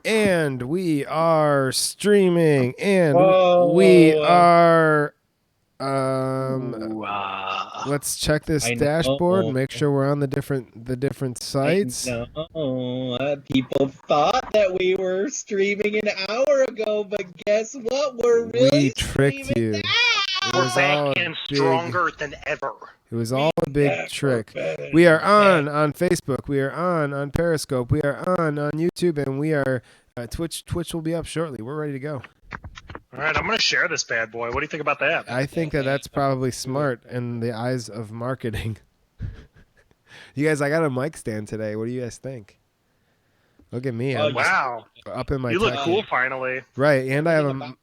And we are streaming, and we Whoa. are. Let's check this I dashboard. know. Make sure we're on the different I sites. know. People thought that we were streaming an hour ago, but guess what? We're really We tricked streaming you. now. It was all back and big. stronger than ever. It was all a big trick. We are on Facebook. We are on Periscope. We are on YouTube, and we are Twitch. Twitch will be up shortly. We're ready to go. All right, I'm going to share this bad boy. What do you think about that? I think that's probably smart in the eyes of marketing. You guys, I got a mic stand today. What do you guys think? Look at me. I'm Wow. up in my You look tech. cool finally. Right, and I have a...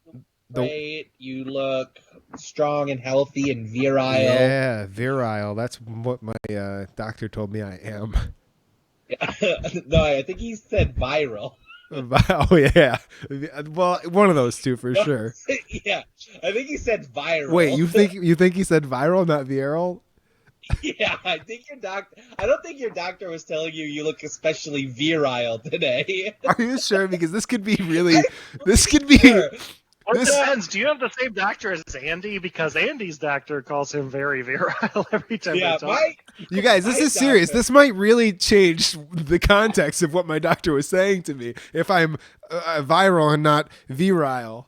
Great. You look strong and healthy and virile. Yeah, virile. That's what my doctor told me I am. No, I think he said viral. Oh, yeah. Well, one of those two for sure. Yeah, I think he said viral. Wait, you think he said viral, not viral? Yeah, I don't think your doctor was telling you look especially virile today. Are you sure? Because this could be really... This could be... Sure. Or it depends. Do you have the same doctor as Andy? Because Andy's doctor calls him very virile every time they talk. You guys, this is serious. This might really change the context of what my doctor was saying to me if I'm viral and not virile.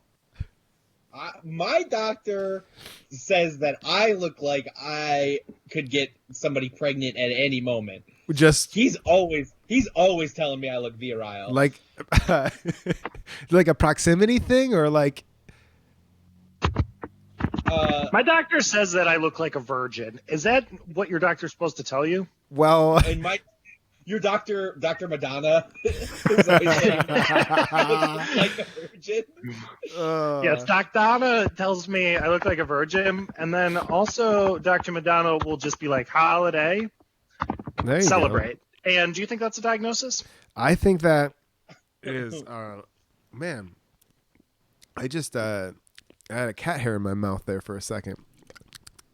My doctor says that I look like I could get somebody pregnant at any moment. He's always telling me I look virile. Like like a proximity thing, or like my doctor says that I look like a virgin. Is that what your doctor's supposed to tell you? Well, and your Dr. Madonna is always saying I look like a virgin. Yes, Doc Donna tells me I look like a virgin, and then also Dr. Madonna will just be like, holiday, celebrate. Go. And do you think that's a diagnosis? I think that is, man, I just I had a cat hair in my mouth there for a second.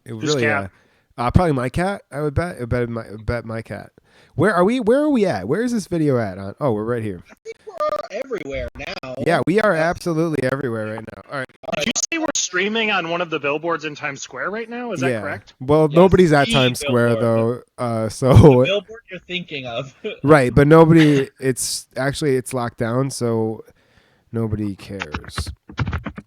It Whose really, cat? Probably my cat. I would bet. Bet my cat. Where are we? Where are we at? Where is this video at? Oh, we're right here. I think we're everywhere now. Yeah, we are absolutely everywhere right now. All right. Did you say we're streaming on one of the billboards in Times Square right now? Is that correct? Well, Yes, nobody's at the Times Square billboard. though. So The billboard you're thinking of. right, but nobody. It's locked down, so nobody cares.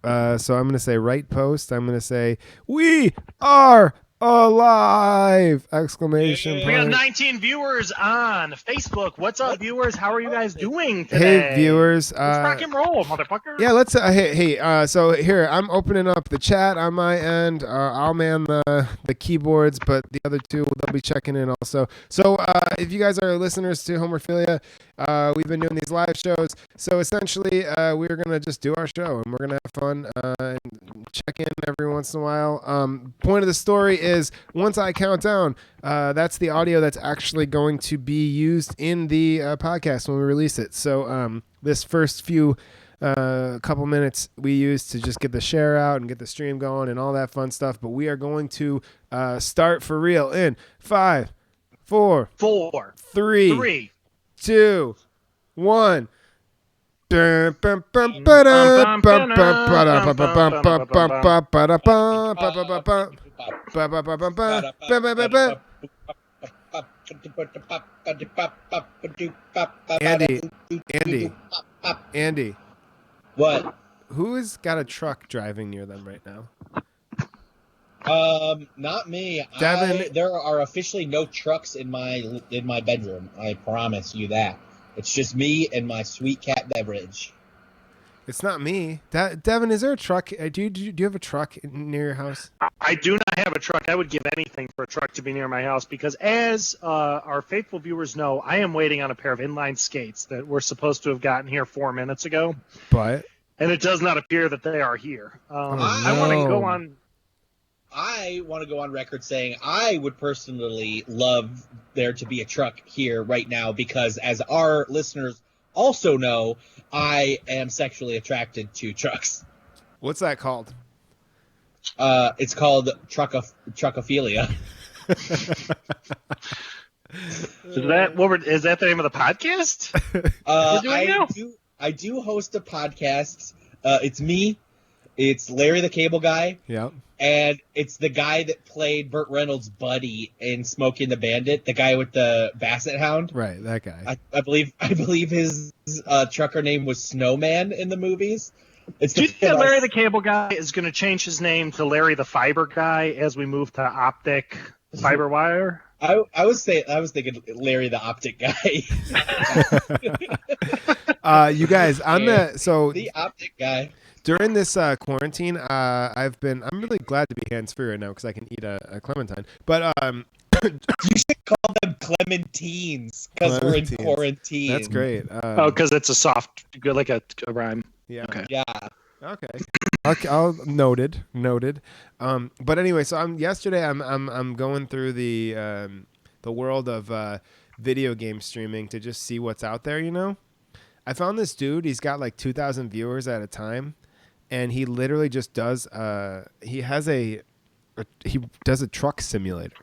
So I'm gonna say right post. I'm gonna say we are alive! Exclamation We got point. 19 viewers on Facebook. What's up, viewers? How are you guys doing today? Hey, viewers. Let's rock and roll, motherfucker. Yeah, let's. Hey. So here, I'm opening up the chat on my end. I'll man the keyboards, but the other two they'll be checking in also. So if you guys are listeners to Homerphilia, we've been doing these live shows. So essentially, we're gonna just do our show and we're gonna have fun and check in every once in a while. Point of the story is once I count down, that's the audio that's actually going to be used in the podcast when we release it. So this first few couple minutes we use to just get the share out and get the stream going and all that fun stuff. But we are going to start for real in 5, 4, 3, 2, 1. Andy. What? Who has got a truck driving near them right now? Not me. Devin. There are officially no trucks in my bedroom. I promise you that. It's just me and my sweet cat Beverage. It's not me. Devin, is there a truck? Do you have a truck near your house? I do not have a truck. I would give anything for a truck to be near my house because, as our faithful viewers know, I am waiting on a pair of inline skates that were supposed to have gotten here 4 minutes ago. But? And it does not appear that they are here. I want to go on. I want to go on record saying I would personally love there to be a truck here right now because, as our listeners also know, I am sexually attracted to trucks. What's that called? It's called Truckophilia. Is that the name of the podcast? I do host a podcast. It's me. It's Larry the Cable Guy. Yep. And it's the guy that played Burt Reynolds' buddy in Smokey and the Bandit, the guy with the Basset Hound. Right, that guy. I believe his trucker name was Snowman in the movies. Do you think Larry the Cable Guy is going to change his name to Larry the Fiber Guy as we move to optic fiber wire? I was thinking Larry the Optic Guy. You guys, the Optic Guy. During this quarantine, I'm really glad to be hands-free right now because I can eat a clementine. But you should call them clementines because we're in quarantine. That's great. Because it's a soft, like a rhyme. Yeah. Okay. Yeah. Okay. I'll noted. But anyway, so yesterday I'm going through the world of video game streaming to just see what's out there. You know, I found this dude. He's got like 2,000 viewers at a time. And he literally just does. He does a truck simulator,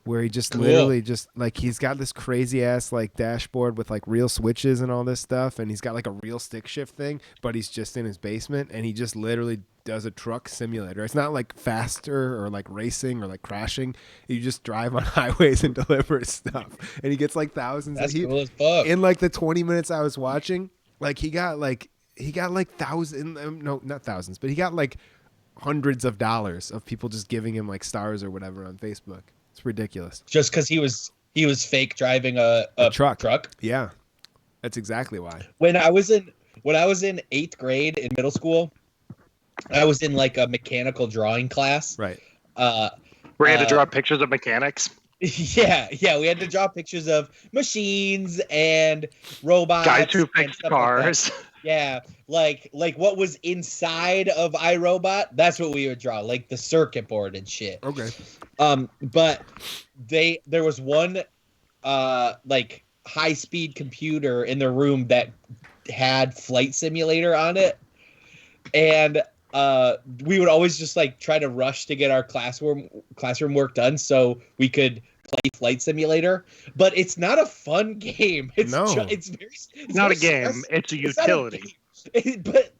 where he just literally just like he's got this crazy ass like dashboard with like real switches and all this stuff, and he's got like a real stick shift thing, but he's just in his basement, and he just literally does a truck simulator. It's not like faster or like racing or like crashing. You just drive on highways and deliver stuff, and he gets like thousands. That's cool as fuck. In like the 20 minutes I was watching, like he got like thousands, no, not thousands, but he got like hundreds of dollars of people just giving him like stars or whatever on Facebook. It's ridiculous. Just because he was fake driving a truck. Yeah, that's exactly why. When I was in 8th grade in middle school, I was in like a mechanical drawing class. Right. We had to draw pictures of mechanics. Yeah, we had to draw pictures of machines and robots. Guys who fix cars. Like yeah, like what was inside of iRobot, that's what we would draw, like the circuit board and shit. Okay. But there was one like high-speed computer in the room that had Flight Simulator on it, and we would always just like try to rush to get our classroom work done so we could play Flight Simulator. But it's not a fun game. It's not a game. It's a utility. But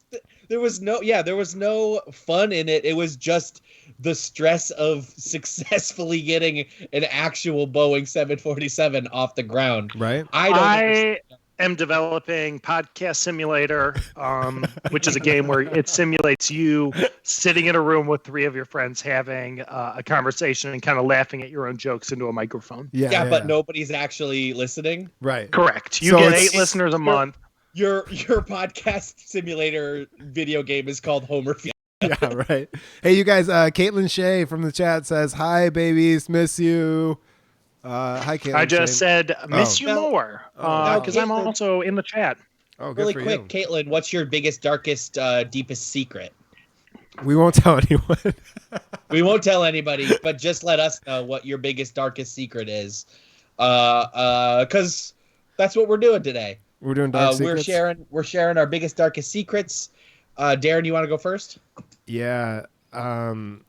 there was no fun in it. It was just the stress of successfully getting an actual Boeing 747 off the ground. Right. I am developing Podcast Simulator, which is a game where it simulates you sitting in a room with 3 of your friends having a conversation and kind of laughing at your own jokes into a microphone. Yeah, but nobody's actually listening. Right. Correct. You get 8 listeners a month. Your Podcast Simulator video game is called Homerphilia. Yeah, right. Hey, you guys, Caitlin Shea from the chat says, "Hi, babies, miss you." Hi, Caitlin. I just said, miss you more, because I'm also in the chat. Oh, good really for quick, you. Caitlin, what's your biggest, darkest, deepest secret? We won't tell anyone. We won't tell anybody, but just let us know what your biggest, darkest secret is. Because that's what we're doing today. We're doing dark secrets? We're sharing our biggest, darkest secrets. Darren, you want to go first? Yeah. Darren's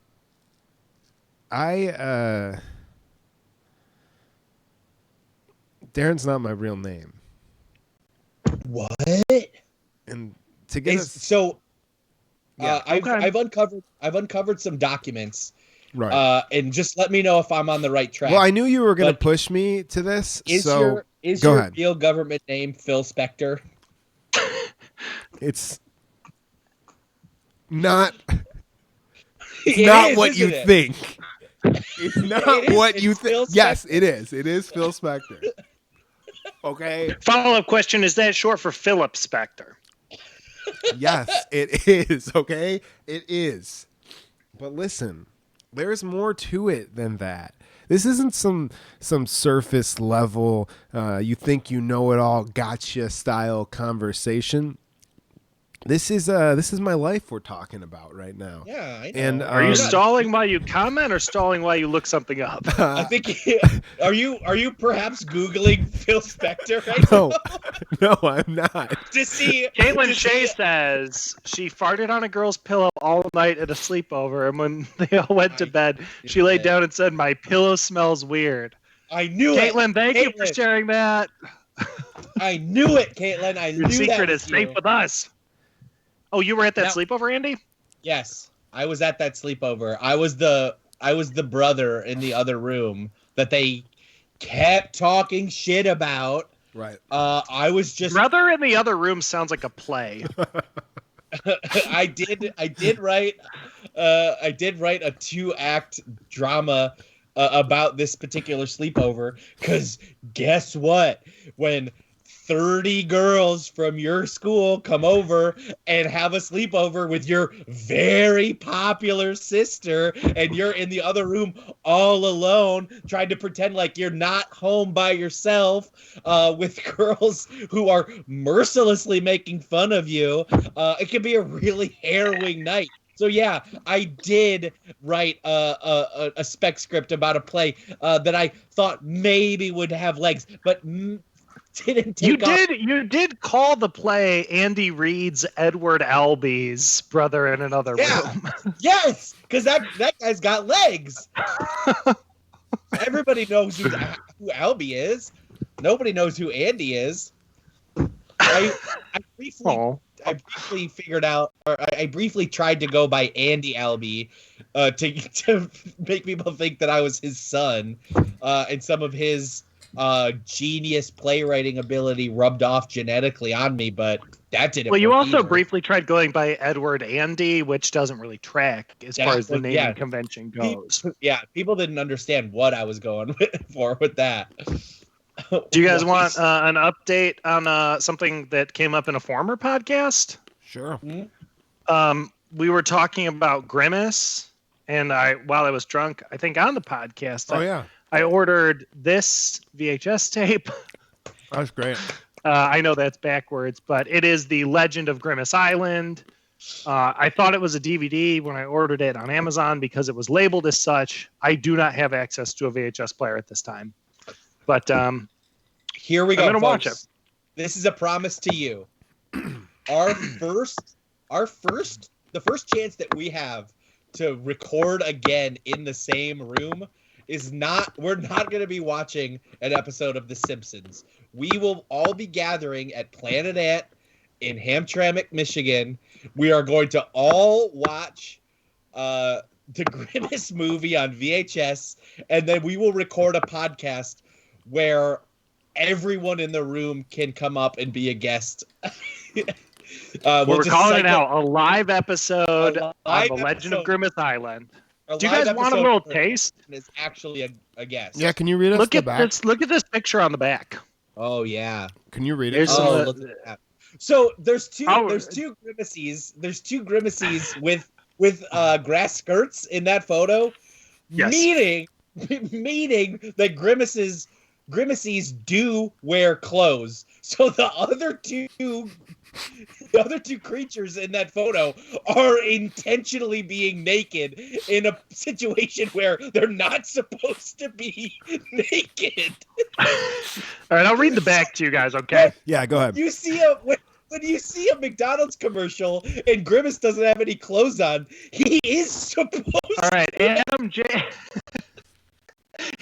not my real name. What? And to get I've uncovered some documents. Right. And just let me know if I'm on the right track. Well, I knew you were going to push me to this. Is your real government name Phil Spector? It's not. It's not what you think. It's not what you think. Yes, it is. It is Phil Spector. Okay. Follow-up question: is that short for Philip Spector? Yes, it is. Okay, it is. But listen, there's more to it than that. This isn't some surface level, you think you know it all, gotcha style conversation. This is my life we're talking about right now. Yeah, I know. And are you stalling while you comment or stalling while you look something up? I think are you perhaps Googling Phil Spector right now? No, I'm not. To see Caitlin Shea says she farted on a girl's pillow all night at a sleepover, and when they all went to bed, she laid down and said, "My pillow smells weird." I knew Caitlin, it. thank you for sharing that. I knew it, Caitlin. I Your knew that secret was is safe you. with us. Oh, you were at that Now- sleepover, Andy? Yes, I was at that sleepover. I was the brother in the other room that they kept talking shit about. Right. I was just Brother in the other room sounds like a play. I did write a 2-act drama about this particular sleepover, because guess what? When 30 girls from your school come over and have a sleepover with your very popular sister, and you're in the other room all alone trying to pretend like you're not home by yourself, with girls who are mercilessly making fun of you, it can be a really harrowing night. So yeah, I did write a spec script about a play that I thought maybe would have legs, but didn't take off. You did call the play Andy Reid's Edward Albee's Brother in Another Room. Yes, because that guy's got legs. Everybody knows who Albie is. Nobody knows who Andy is. I briefly figured out, or I briefly tried to go by Andy Albee to make people think that I was his son, and some of his genius playwriting ability rubbed off genetically on me, but that didn't. Well, you work also either. briefly tried going by Edward Andy, which doesn't really track as far as the naming convention goes. Yeah, people didn't understand what I was going with that. Do you guys want an update on something that came up in a former podcast? Sure. We were talking about Grimace, and while I was drunk, I think on the podcast, I ordered this VHS tape. That's great. I know that's backwards, but it is The Legend of Grimace Island. I thought it was a DVD when I ordered it on Amazon because it was labeled as such. I do not have access to a VHS player at this time. But here we go. I'm gonna watch it. This is a promise to you. The first chance that we have to record again in the same room we're not going to be watching an episode of The Simpsons. We will all be gathering at Planet Ant in Hamtramck, Michigan. We are going to all watch the Grimace movie on VHS, and then we will record a podcast where everyone in the room can come up and be a guest. We're calling it out, a live episode of The Legend of Grimace Island. Do you guys want a little taste? Is actually a guest. Yeah, can you read us the back? Look at this picture on the back. Oh yeah. Can you read it? Look at that. So there's two Grimaces. There's two Grimaces with grass skirts in that photo. Yes. Meaning that Grimaces do wear clothes. So the other two creatures in that photo are intentionally being naked in a situation where they're not supposed to be naked. All right, I'll read the back to you guys, okay? Yeah, go ahead. You see when you see a McDonald's commercial and Grimace doesn't have any clothes on, he is supposed All right, Adam J.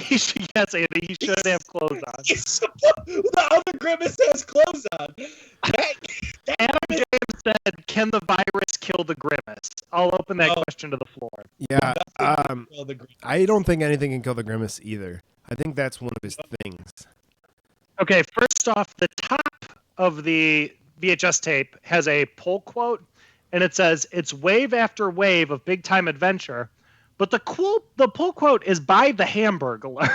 Yes, Andy, he should have clothes on. The other Grimace has clothes on. Adam James said, "Can the virus kill the Grimace?" I'll open that question to the floor. Yeah, I don't think anything can kill the Grimace either. I think that's one of his things. Okay, first off, the top of the VHS tape has a pull quote, and it says, "It's wave after wave of big time adventure." But the pull quote is by the Hamburglar.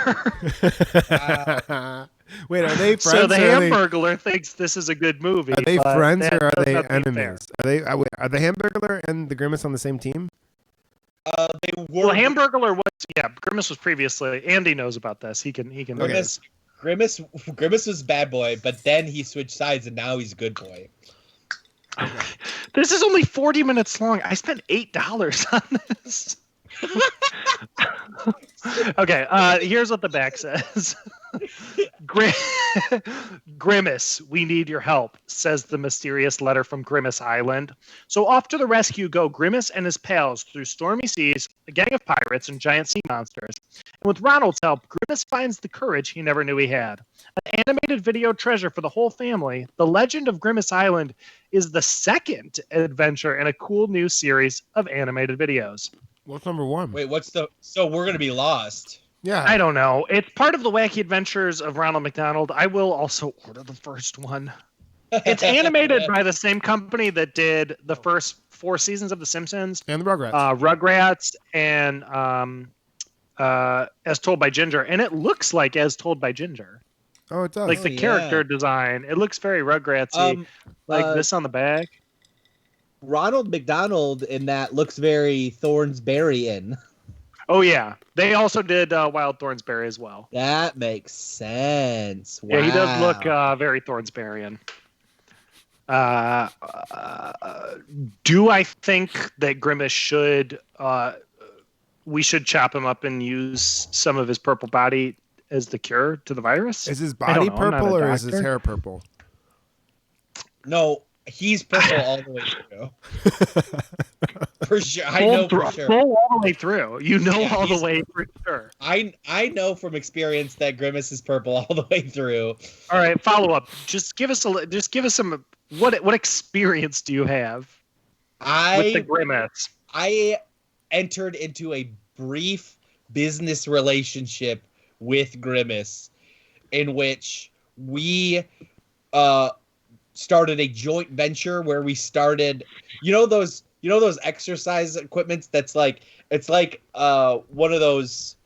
Wait, are they friends? So the Hamburglar thinks this is a good movie. Are they friends or are they enemies? Are the Hamburglar and the Grimace on the same team? They were. Well, Hamburglar was Grimace was previously. Andy knows about this. He can. Grimace was bad boy, but then he switched sides and now he's good boy. This is only 40 minutes long. I spent $8 on this. Okay, here's what the back says. Grim- Grimace, we need your help, says the mysterious letter from Grimace Island. So off to the rescue go Grimace and his pals through stormy seas, a gang of pirates, and giant sea monsters. And with Ronald's help, Grimace finds the courage he never knew he had. An animated video treasure for the whole family, The Legend of Grimace Island is the second adventure in a cool new series of animated videos. What's number one? Wait, so we're gonna be lost. Yeah. I don't know. It's part of the Wacky Adventures of Ronald McDonald. I will also order the first one. It's animated by the same company that did the first 4 seasons of The Simpsons. And the Rugrats. Rugrats and As Told by Ginger. And it looks like As Told by Ginger. Oh, it does. Like the character design. It looks very Rugratsy. This on the bag. Ronald McDonald in that looks very Thornsberryan. Oh, yeah. They also did Wild Thornsberry as well. That makes sense. Wow. Yeah, he does look very Thornsberryan. Do I think that Grimace should... we should chop him up and use some of his purple body as the cure to the virus? Is his body purple or is his hair purple? No, he's purple all the way through. For sure. I know for sure. Full all the way through. You know all the way for sure. I know from experience that Grimace is purple all the way through. All right, follow up. Just give us some what experience do you have with the Grimace? I entered into a brief business relationship with Grimace in which we started a joint venture where we started those exercise equipments that's like it's like one of those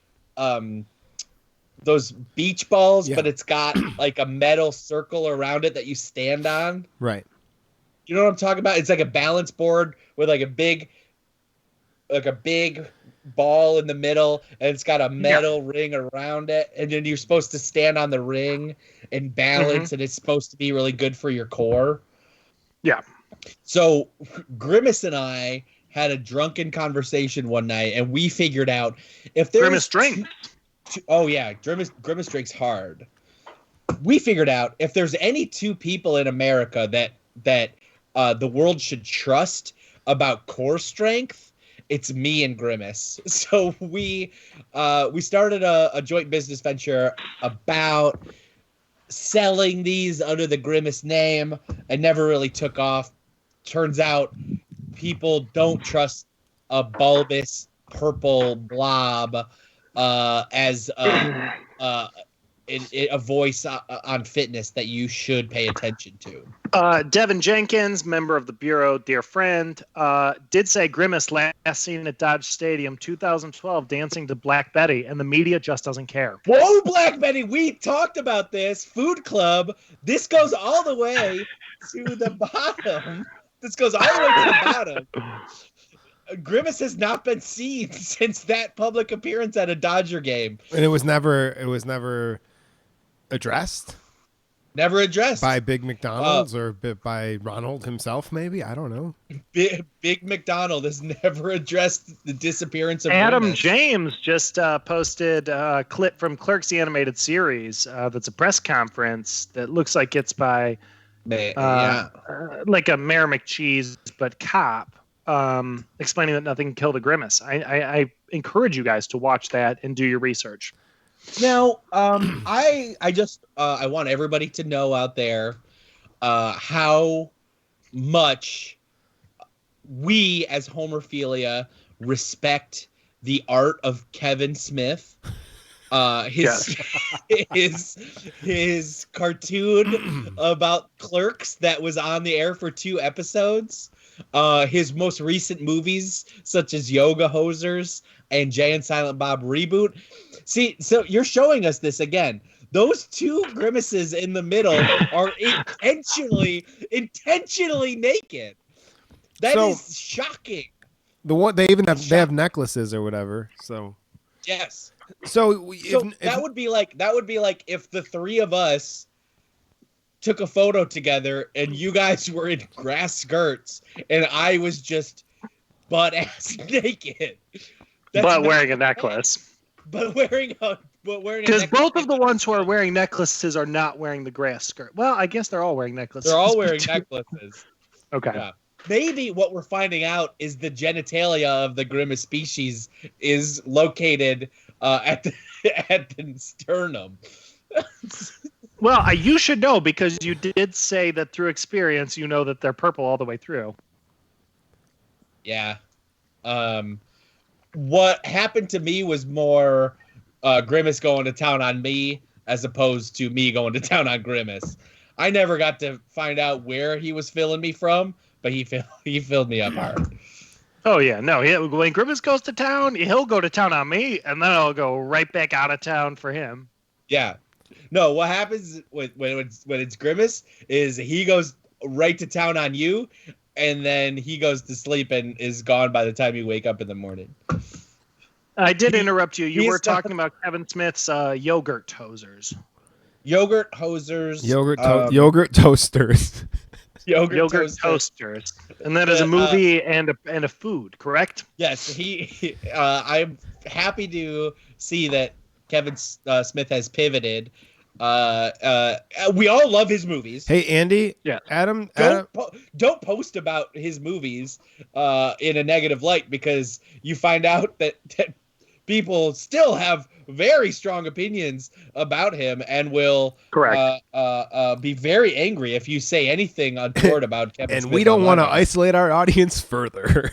beach balls, but it's got like a metal circle around it that you stand on. Right. You know what I'm talking about? It's like a balance board with like a big ball in the middle, and it's got a metal ring around it, and then you're supposed to stand on the ring and balance, and it's supposed to be really good for your core. Yeah. So Grimace and I had a drunken conversation one night, and we figured out if there Grimace drinks. Grimace drinks hard. We figured out if there's any two people in America that the world should trust about core strength, it's me and Grimace. So we started a joint business venture about selling these under the Grimace name. It never really took off. Turns out people don't trust a bulbous purple blob as a voice on fitness that you should pay attention to. Devin Jenkins, member of the Bureau, dear friend, did say Grimace last seen at Dodge Stadium 2012 dancing to Black Betty, and the media just doesn't care. Whoa, Black Betty, we talked about this. Food Club. This goes all the way to the bottom. This goes all the way to the bottom. Grimace has not been seen since that public appearance at a Dodger game. And it was never addressed? Never addressed. By Big McDonald's or by Ronald himself, maybe? I don't know. Big McDonald has never addressed the disappearance of Adam Grimace. James just posted a clip from Clerks the Animated Series that's a press conference that looks like it's by like a Mayor McCheese, but cop, explaining that nothing killed a Grimace. I encourage you guys to watch that and do your research. Now, I want everybody to know out there how much we as Homerphilia respect the art of Kevin Smith. His cartoon about clerks that was on the air for 2 episodes. His most recent movies, such as Yoga Hosers and Jay and Silent Bob Reboot. See, so you're showing us this again. Those 2 grimaces in the middle are intentionally naked. That is shocking. The one they have necklaces or whatever. So yes. So that would be like if the 3 of us took a photo together and you guys were in grass skirts and I was just butt ass naked. But wearing a necklace. But wearing a but wearing a Because necklace both of the makes ones who are wearing necklaces are not wearing the grass skirt. Well, I guess they're all wearing necklaces. They're all wearing necklaces. Okay. Yeah. Maybe what we're finding out is the genitalia of the grimace species is located at the sternum. Well, you should know because you did say that through experience, you know that they're purple all the way through. Yeah. What happened to me was more Grimace going to town on me as opposed to me going to town on Grimace. I never got to find out where he was filling me from, but he filled me up hard. Oh yeah, no. When Grimace goes to town, he'll go to town on me, and then I'll go right back out of town for him. Yeah. No, what happens when it's Grimace is he goes right to town on you, and then he goes to sleep and is gone by the time you wake up in the morning. I did interrupt you. You he's were talking about Kevin Smith's yogurt hosers. Yogurt hosers. Yogurt toasters. Yogurt toasters. And that is a movie and a food, correct? Yes. I'm happy to see that Kevin Smith has pivoted. We all love his movies. Hey, Andy. Yeah. Adam. Don't post about his movies in a negative light because you find out that people still have very strong opinions about him and will be very angry if you say anything untoward about Kevin and Smith. We don't want to isolate our audience further.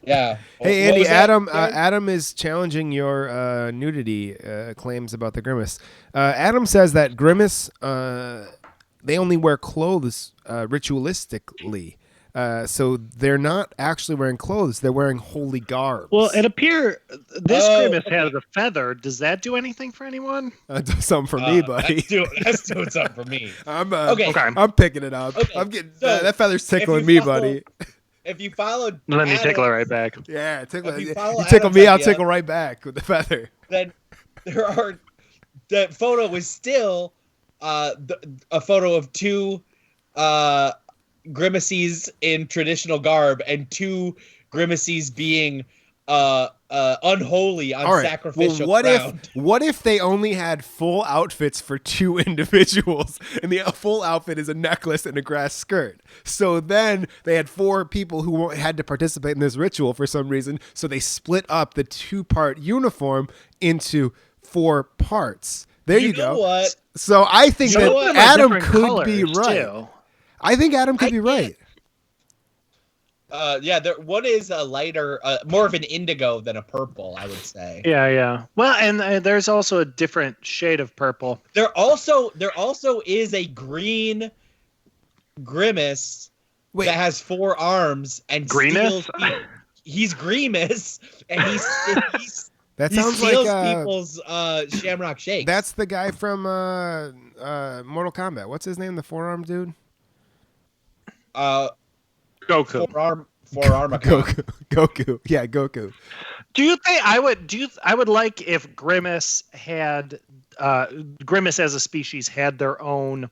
Yeah. Hey, Andy, Adam is challenging your nudity claims about the Grimace. Adam says that Grimace, they only wear clothes ritualistically. So they're not actually wearing clothes. They're wearing holy garbs. Well, it appears this Grimace has a feather. Does that do anything for anyone? Does something for me, buddy. That's doing something for me. I'm picking it up. Okay, I'm getting that feather's tickling me, buddy. If you follow, let me tickle it right back. Yeah, tickle. You tickle me, I'll tickle right back with the feather. Then the photo was still a photo of two Grimaces in traditional garb and two Grimaces being unholy on sacrificial ground. What if they only had full outfits for two individuals and the full outfit is a necklace and a grass skirt? So then they had four people who had to participate in this ritual for some reason, so they split up the two-part uniform into 4 parts. There you go. What? So I think that Adam could be right. Too. I think Adam could be right. One is a lighter, more of an indigo than a purple, I would say. Yeah. Well, and there's also a different shade of purple. There also is a green Grimace that has 4 arms and Greenest? He's Grimace and he's that he sounds steals like people's Shamrock Shakes. That's the guy from Mortal Kombat. What's his name? The forearm dude. Goku. Forearm Goku. Yeah, Goku. Do you think I would like if Grimace had Grimace as a species had their own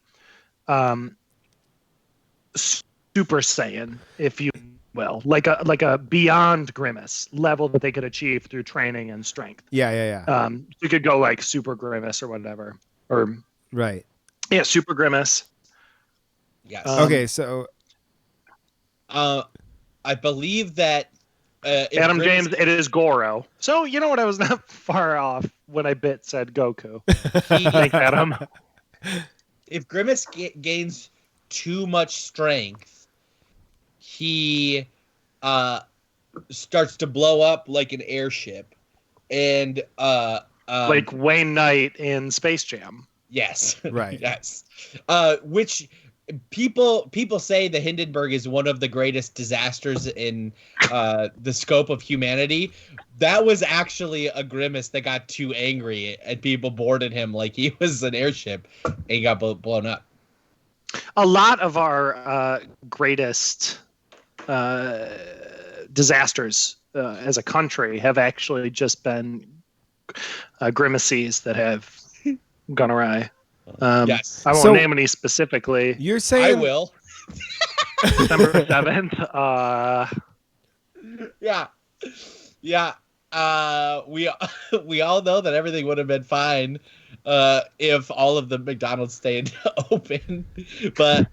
Super Saiyan, if you will, like a beyond Grimace level that they could achieve through training and strength. Yeah. You could go like Super Grimace or whatever, or right. Yeah, Super Grimace. Yes. Okay, so. I believe that Adam James, it is Goro. So you know what? I was not far off when I said Goku. Thank Adam. If Grimace gains too much strength, he starts to blow up like an airship, and like Wayne Knight in Space Jam. Yes. Right. Yes. Which. People say the Hindenburg is one of the greatest disasters in the scope of humanity. That was actually a Grimace that got too angry and people boarded him like he was an airship and he got blown up. A lot of our greatest disasters as a country have actually just been Grimaces that have gone awry. Yes. I won't name any specifically. You're saying I will. December 7th. Yeah. we we all know that everything would have been fine if all of the McDonald's stayed open, but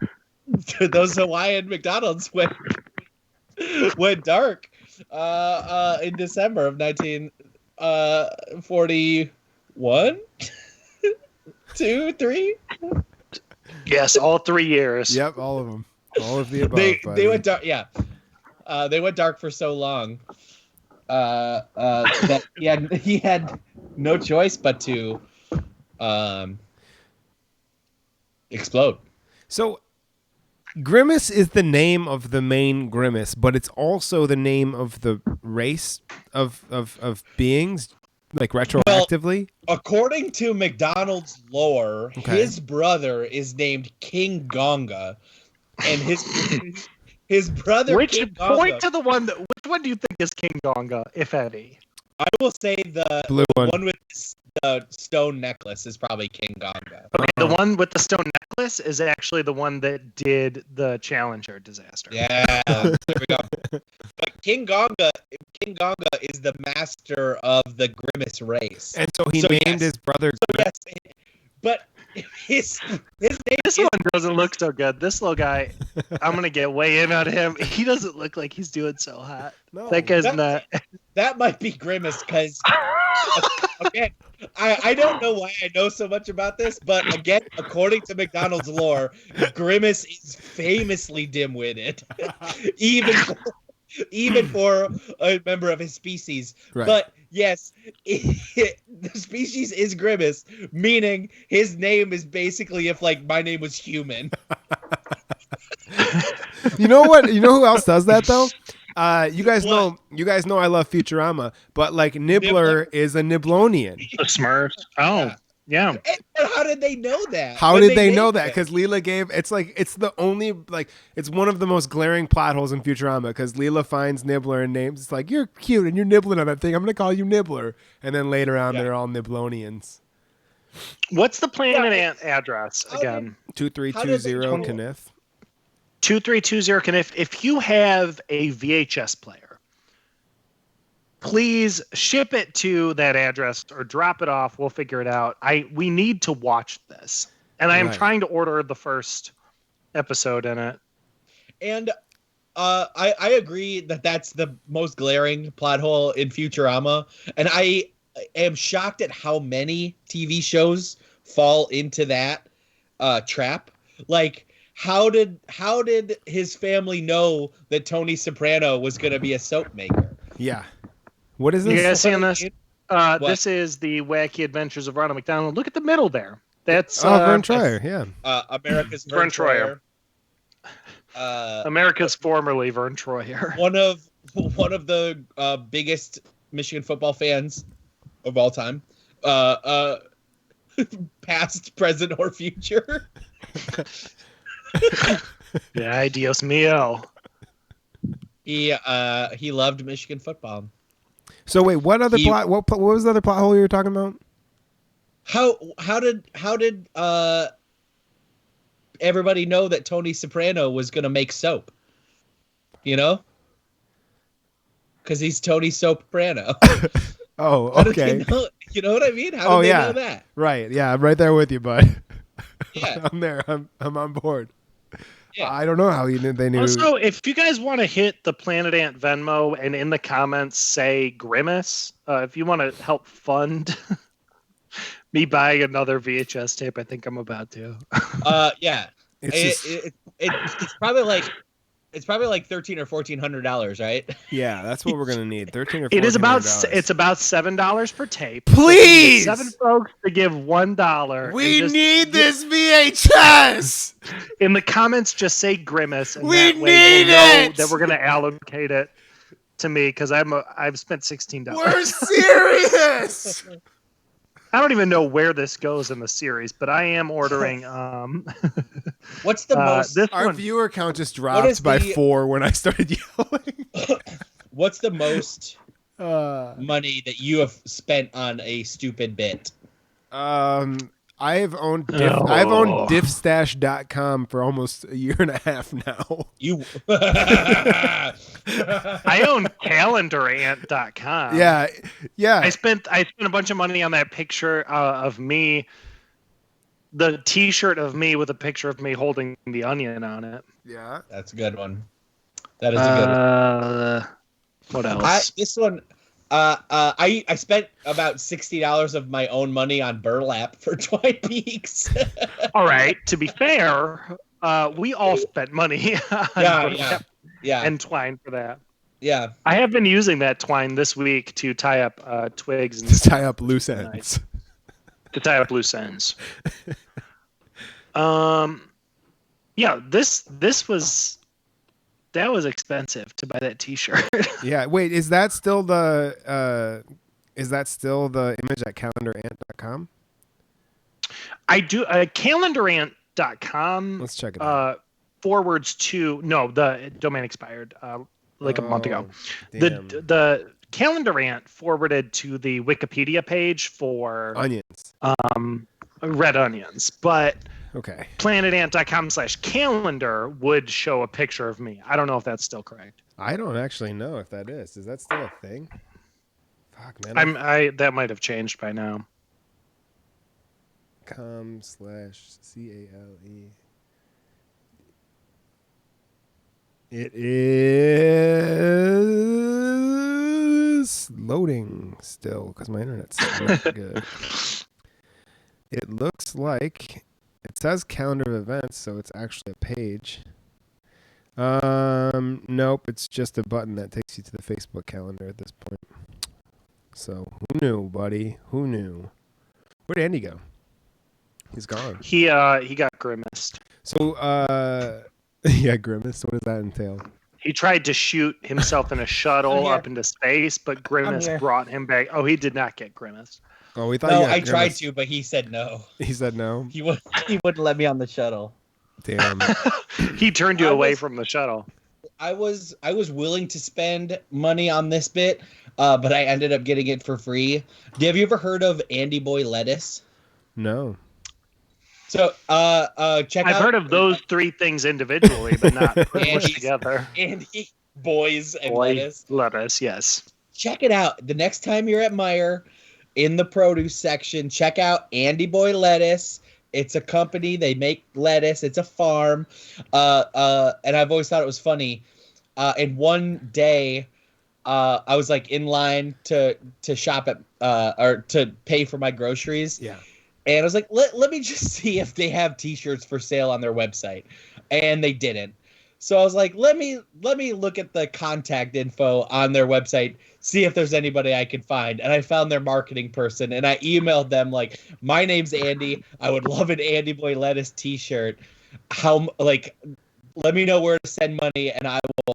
those Hawaiian McDonald's went dark in December of 1941. 2, 3. Yes, all 3 years. Yep, all of them. All of the above. They went dark. Yeah, they went dark for so long that he had no choice but to explode. So, Grimace is the name of the main Grimace, but it's also the name of the race of beings, like retroactively. Well, according to McDonald's lore, his brother is named King Gonga, and his brother. Which King point Gonga, to the one that? Which one do you think is King Gonga, if any? I will say the Blue one. one with the stone necklace is probably King Gonga. Okay, the one with the stone necklace is actually the one that did the Challenger disaster. Yeah, there we go. But King Gonga is the master of the Grimace race. And so he named his brother. Yes, but his name. This one doesn't look so good. This little guy, I'm gonna get way in on him. He doesn't look like he's doing so hot. No, that guy's not. That might be Grimace, because again, I don't know why I know so much about this, but again, according to McDonald's lore, Grimace is famously dim-witted, even for a member of his species. Right. But yes, the species is Grimace, meaning his name is basically if like my name was human. You know what? You know who else does that though? You guys know I love Futurama, but like Nibbler is a Niblonian. The Smurfs. Oh, yeah. But how did they know that? How did they know that? Because Leela gave it's the only it's one of the most glaring plot holes in Futurama, because Leela finds Nibbler and names. It's like, you're cute and you're nibbling on that thing. I'm gonna call you Nibbler, and then later on they're all Niblonians. What's the Planet Ant address again? 2320 Kenneth. 2320 Kniff. If you have a VHS player, please ship it to that address or drop it off. We'll figure it out. We need to watch this, and I am trying to order the first episode in it. And I agree that that's the most glaring plot hole in Futurama, and I am shocked at how many TV shows fall into that trap. Like, how did his family know that Tony Soprano was going to be a soap maker? Yeah. What is this? You guys seeing this? This is the Wacky Adventures of Ronald McDonald. Look at the middle there. That's Vern Troyer. Yeah. America's Vern Troyer. America's formerly Vern Troyer. One of the biggest Michigan football fans of all time. Past, present, or future. Yeah, Dios mío. He loved Michigan football. So wait, what other plot? What was the other plot hole you were talking about? How did everybody know that Tony Soprano was going to make soap? You know, because he's Tony Soprano. Oh, okay. You know what I mean? How did they know that? Right. Yeah, I'm right there with you, bud. Yeah, I'm there. I'm on board. Yeah. I don't know how they knew. Also, if you guys want to hit the Planet Ant Venmo and in the comments say Grimace, if you want to help fund me buying another VHS tape, I think I'm about to. Yeah. It's probably like $1,300 or $1,400, right? Yeah, that's what we're gonna need. 13 or 14. It's about $7 per tape. Please, 7 folks to give $1. We need this VHS. In the comments, just say Grimace. And We that way need we'll know it! that we're gonna allocate it to me because I've spent $16. We're serious. I don't even know where this goes in the series, but I am ordering. What's the most? Our viewer count just dropped by 4 when I started yelling. What's the most money that you have spent on a stupid bit? I I've owned Oh. diffstash.com for almost a year and a half now. You. I own calendarant.com. Yeah. I spent a bunch of money on that picture of me, the T-shirt of me with a picture of me holding the onion on it. Yeah. That's a good one. That is a good one. What else? This one, I spent about $60 of my own money on burlap for Twin Peaks. All right. To be fair, we all spent money on burlap and twine for that. Yeah. I have been using that twine this week to tie up twigs and To tie up loose ends. To tie up loose ends. Yeah, that was expensive to buy that T-shirt. Yeah. Wait, is that still the image at calendarant.com? I do calendarant.com. Let's check it out. Forwards to the domain expired like a month ago. Damn. The Calendarant forwarded to the Wikipedia page for Onions. red onions, but Okay. planetant.com/calendar would show a picture of me. I don't know if that's still correct. I don't actually know if that is. Is that still a thing? Fuck, man. That might have changed by now. .com/CALE. It is loading still because my internet's not good. It looks like it says calendar of events, so it's actually a page. Nope, it's just a button that takes you to the Facebook calendar at this point. So who knew, buddy? Who knew? Where'd Andy go? He's gone. He got grimaced. So yeah, Grimace. What does that entail? He tried to shoot himself in a shuttle up into space, but Grimace brought him back. Oh, he did not get Grimace. Oh, we thought. No, I tried to, but he said no. He said no. He wouldn't let me on the shuttle. Damn. He turned you away from the shuttle. I was willing to spend money on this bit, but I ended up getting it for free. Have you ever heard of Andy Boy Lettuce? No. So, check out. I've heard of those three things individually, but not pushed together. Andy Boys and Lettuce. Lettuce, yes. Check it out. The next time you're at Meijer, in the produce section, check out Andy Boy Lettuce. It's a company. They make lettuce. It's a farm. And I've always thought it was funny. And one day, I was like in line to shop at or to pay for my groceries. Yeah. And I was like, let me just see if they have T-shirts for sale on their website. And they didn't. So I was like, let me look at the contact info on their website, see if there's anybody I can find. And I found their marketing person, and I emailed them like, my name's Andy. I would love an Andy Boy Lettuce T-shirt. Let me know where to send money, and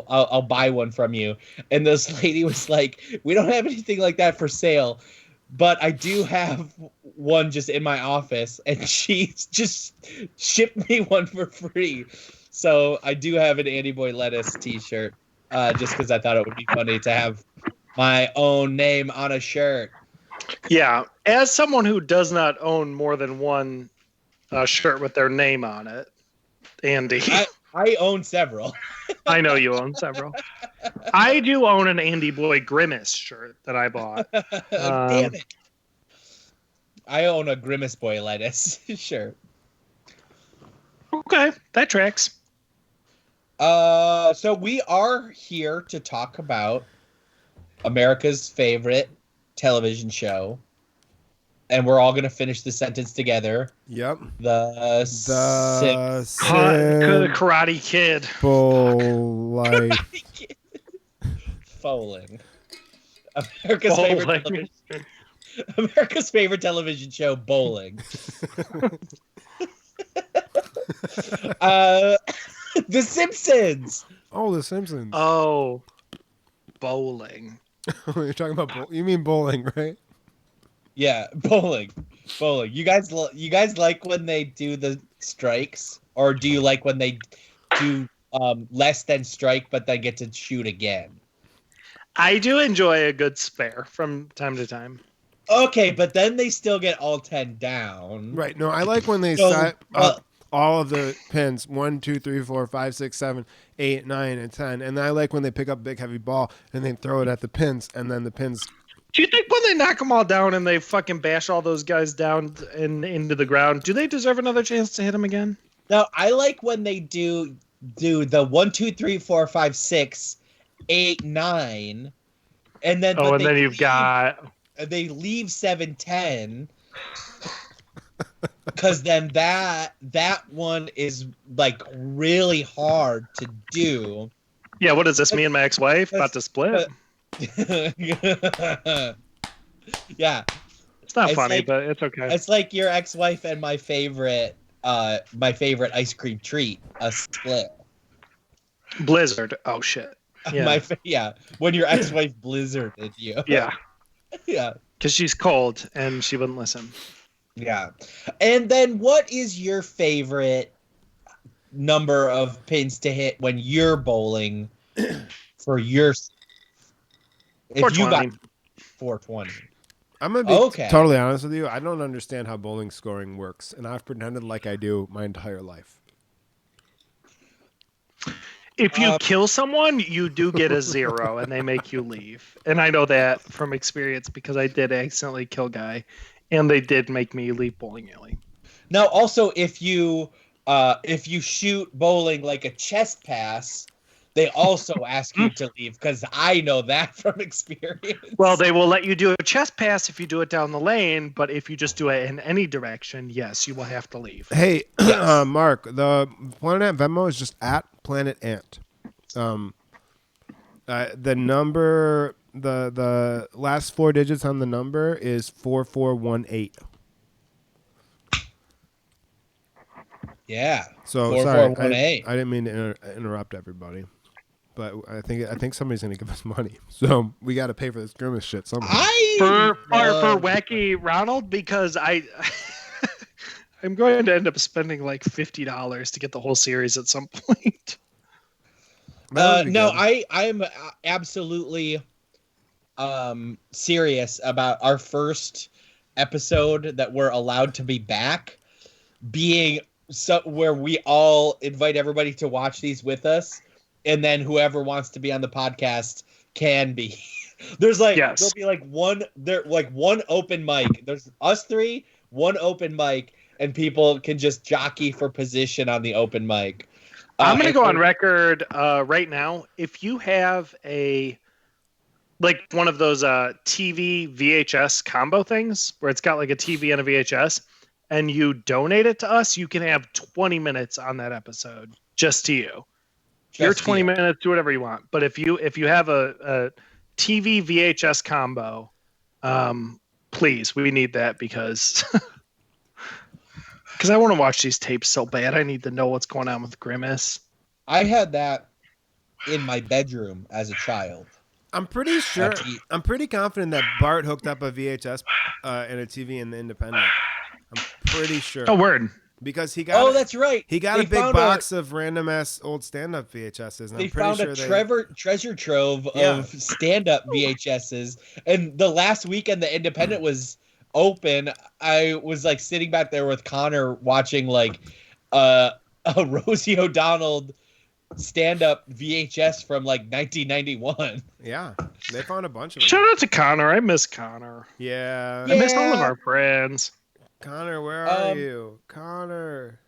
I'll buy one from you. And this lady was like, we don't have anything like that for sale, but I do have one just in my office, and she just shipped me one for free. So I do have an Andy Boy Lettuce T-shirt, just because I thought it would be funny to have my own name on a shirt. Yeah, as someone who does not own more than one shirt with their name on it, Andy. I own several. I know you own several. I do own an Andy Boy Grimace shirt that I bought. Damn it. I own a Grimace Boy Lettuce shirt. Okay, that tracks. So we are here to talk about America's favorite television show. And we're all going to finish the sentence together. Yep. The Karate Kid. Bowling. America's favorite television show, bowling. The Simpsons. Oh, The Simpsons. Oh, bowling. You're talking about you mean bowling, right? Yeah, bowling. You guys like when they do the strikes, or do you like when they do less than strike, but they get to shoot again? I do enjoy a good spare from time to time. Okay, but then they still get all 10 down. Right. No, I like when they So, set up all of the pins 1, 2, 3, 4, 5, 6, 7, 8, 9, and 10. And I like when they pick up a big heavy ball and they throw it at the pins, and then the pins. Do you think when they knock them all down and they fucking bash all those guys down and into the ground, do they deserve another chance to hit them again? No, I like when they do the 1, 2, 3, 4, 5, 6, 8, 9, and then and then you've got they leave 7, 10. Because then that one is like really hard to do. Yeah, what is this? Me and my ex-wife about to split? Yeah, it's not funny, but it's okay. It's like your ex-wife and my favorite ice cream treat, a split. Blizzard. Oh shit. Yeah. When your ex-wife blizzarded you. Yeah. Yeah. Because she's cold and she wouldn't listen. Yeah. And then what is your favorite number of pins to hit when you're bowling for your... If you got 420. I'm going to be totally honest with you. I don't understand how bowling scoring works, and I've pretended like I do my entire life. If you kill someone, you do get a 0, and they make you leave. And I know that from experience because I did accidentally kill a guy, and they did make me leave bowling alley. Now, also, if you shoot bowling like a chest pass, they also ask you to leave, because I know that from experience. Well, they will let you do a chest pass if you do it down the lane, but if you just do it in any direction, yes, you will have to leave. Hey, Mark, the Planet Ant Venmo is just at Planet Ant. The number, the last 4 digits on the number is 4418. Yeah. So 4418. I didn't mean to interrupt everybody. But I think somebody's gonna give us money, so we got to pay for this grimace shit somehow. For Wacky Ronald, because I'm going to end up spending like $50 to get the whole series at some point. No, I'm absolutely serious about our first episode that we're allowed to be back being where we all invite everybody to watch these with us. And then whoever wants to be on the podcast can be. There'll be one open mic. There's us 3, one open mic, and people can just jockey for position on the open mic. I'm going to go on record right now. If you have one of those TV VHS combo things where it's got like a TV and a VHS, and you donate it to us, you can have 20 minutes on that episode just to you. Your 20 minutes, do whatever you want. But if you have a TV VHS combo, please, we need that because I want to watch these tapes so bad. I need to know what's going on with Grimace. I had that in my bedroom as a child. I'm pretty sure. I'm pretty confident that Bart hooked up a VHS and a TV in the Independent. I'm pretty sure. Oh, word. Because he got that's right. He got a big box of random ass old stand-up VHSs. And they found a treasure trove of stand-up VHSs. And the last weekend the Independent was open, I was like sitting back there with Connor watching like a Rosie O'Donnell stand-up VHS from like 1991. Yeah, they found a bunch of them. Shout out to Connor. I miss Connor. Yeah. I miss all of our friends. Connor, where are you? Connor.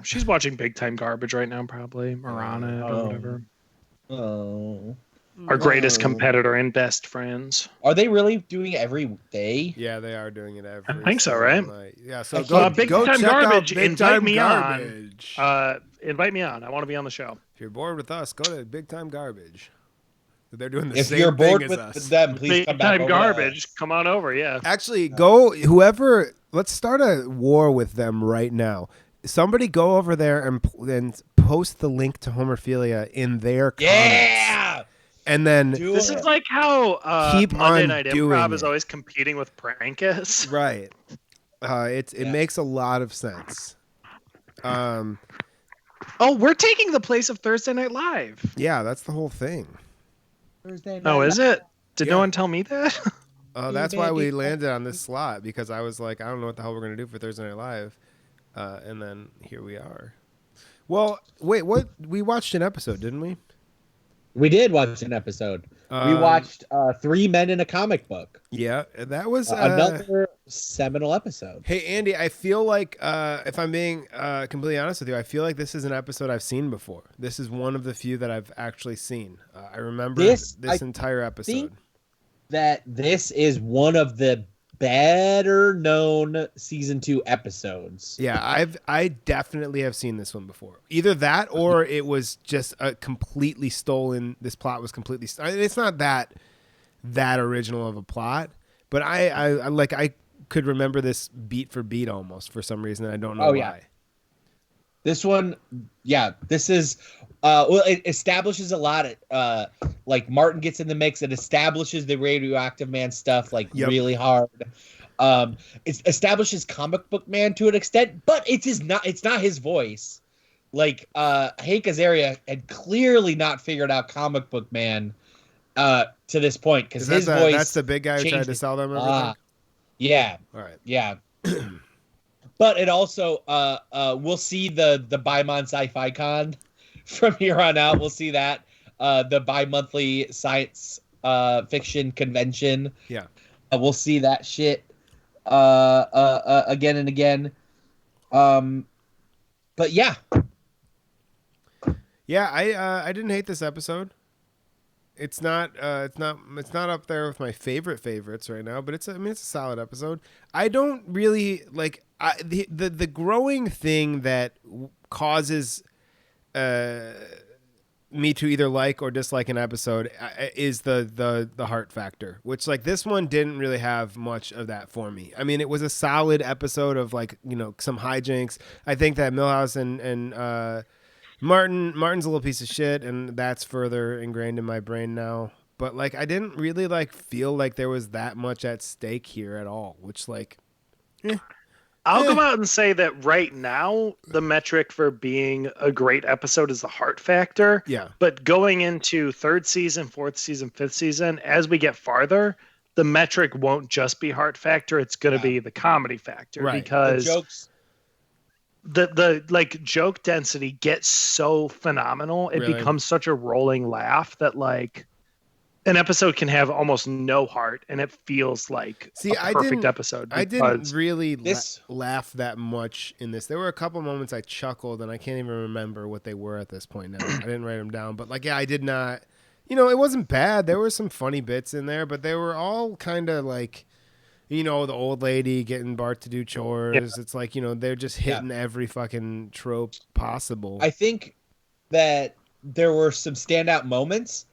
She's watching Big Time Garbage right now, probably. Or on it, or whatever. Oh. Our greatest competitor and best friends. Are they really doing it every day? Yeah, they are doing it every I think so, right? night. Yeah, so go Big go Time check Garbage. out Big Invite Time me Garbage. on. Invite me on. I want to be on the show. If you're bored with us, go to Big Time Garbage. They're doing the if same you're thing bored as with us. them, please Big come back Time over Garbage. Come on over, yeah. Actually, go whoever. Let's start a war with them right now. Somebody go over there and post the link to Homerphilia in their comments. Yeah. And then This is like how keep Monday on Night doing Improv it. is always competing with Prankus. Right. It makes a lot of sense. Oh, we're taking the place of Thursday Night Live. Yeah, that's the whole thing. Thursday night. Oh, is it? Did no one tell me that? That's why we landed on this slot, because I was like, I don't know what the hell we're gonna do for Thursday Night Live, and then here we are. Well, wait, what? We watched an episode, didn't we? We did watch an episode. We watched 3 Men in a Comic Book. Yeah, that was another seminal episode. Hey, Andy, I feel like, if I'm being completely honest with you, I feel like this is an episode I've seen before. This is one of the few that I've actually seen. I remember this entire episode. That this is one of the better known season 2 episodes. Yeah, I definitely have seen this one before. Either that, or it was just a completely stolen. This plot was completely. It's not that original of a plot, but I could remember this beat for beat almost for some reason. I don't know why. Yeah. This one, this is. It establishes a lot. Like Martin gets in the mix. It establishes the Radioactive Man stuff really hard. It establishes Comic Book Man to an extent, but it's not his voice. Like Hank Azaria had clearly not figured out Comic Book Man to this point, because his voice. That's the big guy who tried to sell them everything. Yeah. All right. Yeah. But it also we'll see the Bimon Sci-Fi Con from here on out. We'll see that the bi-monthly science fiction convention. Yeah. We'll see that shit again and again. But yeah. Yeah, I didn't hate this episode. It's not up there with my favorites right now, but it's a solid episode. I don't really like the growing thing that causes me to either like or dislike an episode is the heart factor, which like this one didn't really have much of that for me. I mean, it was a solid episode of some hijinks. I think that Milhouse and Martin's a little piece of shit, and that's further ingrained in my brain now. But like, I didn't really feel like there was that much at stake here at all, which I'll come out and say that right now, the metric for being a great episode is the heart factor. Yeah. But going into 3rd season, 4th season, 5th season, as we get farther, the metric won't just be heart factor. It's going to be the comedy factor. Right. Because the jokes. The joke density gets so phenomenal. It becomes such a rolling laugh that an episode can have almost no heart, and it feels like a perfect episode. I didn't really laugh that much in this. There were a couple moments I chuckled, and I can't even remember what they were at this point now. I didn't write them down, but I did not. It wasn't bad. There were some funny bits in there, but they were all kind of the old lady getting Bart to do chores. Yeah. It's they're just hitting every fucking trope possible. I think that there were some standout moments.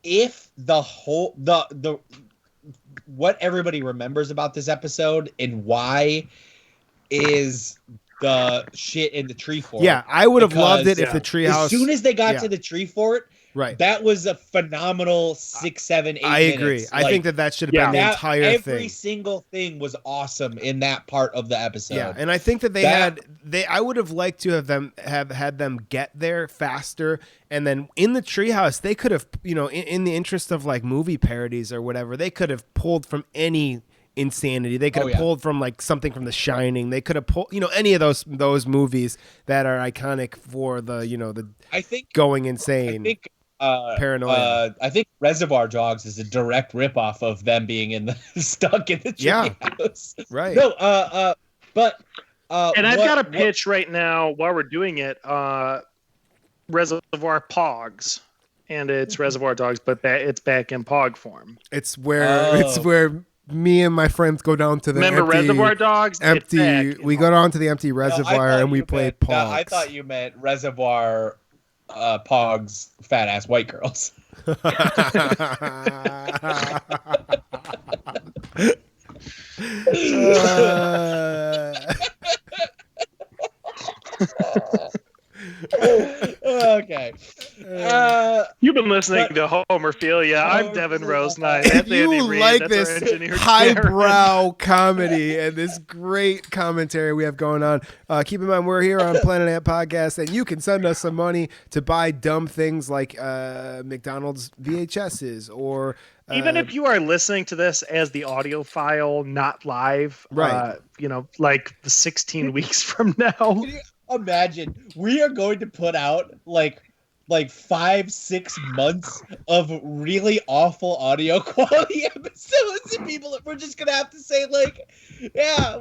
If the whole the what everybody remembers about this episode and why is the shit in the tree fort. Yeah, I would have loved it if the treehouse. As soon as they got to the tree fort, right, that was a phenomenal 6, 7, 8 minutes. I agree. I think that should have been the entire thing. Every single thing was awesome in that part of the episode. Yeah, and I think that I would have liked to have had them get there faster, and then in the treehouse they could have, in the interest of movie parodies or whatever, they could have pulled from any insanity. They could have pulled from something from The Shining. They could have pulled, any of those movies that are iconic for the I think going insane. I think paranoia. I think Reservoir Dogs is a direct ripoff of them being stuck in the treehouse. Right. No, but and I've got a pitch right now while we're doing it. Reservoir Pogs, and it's Reservoir Dogs, but it's back in Pog form. It's where me and my friends go down to the Reservoir Dogs. We go down to the empty reservoir and we play Pogs. I thought you meant Reservoir Pogs, fat ass white girls. Okay. You've been listening to Homerphilia. I'm Devin Rosenine. If That's you Andy Reid. like That's our this engineer, highbrow comedy and this great commentary we have going on, keep in mind we're here on Planet Ant Podcast, and you can send us some money to buy dumb things like McDonald's VHSs or even if you are listening to this as the audio file, not live, right? Like 16 weeks from now. Can you imagine? We are going to put out like 5-6 months of really awful audio quality episodes, and we're just gonna have to say like, yeah,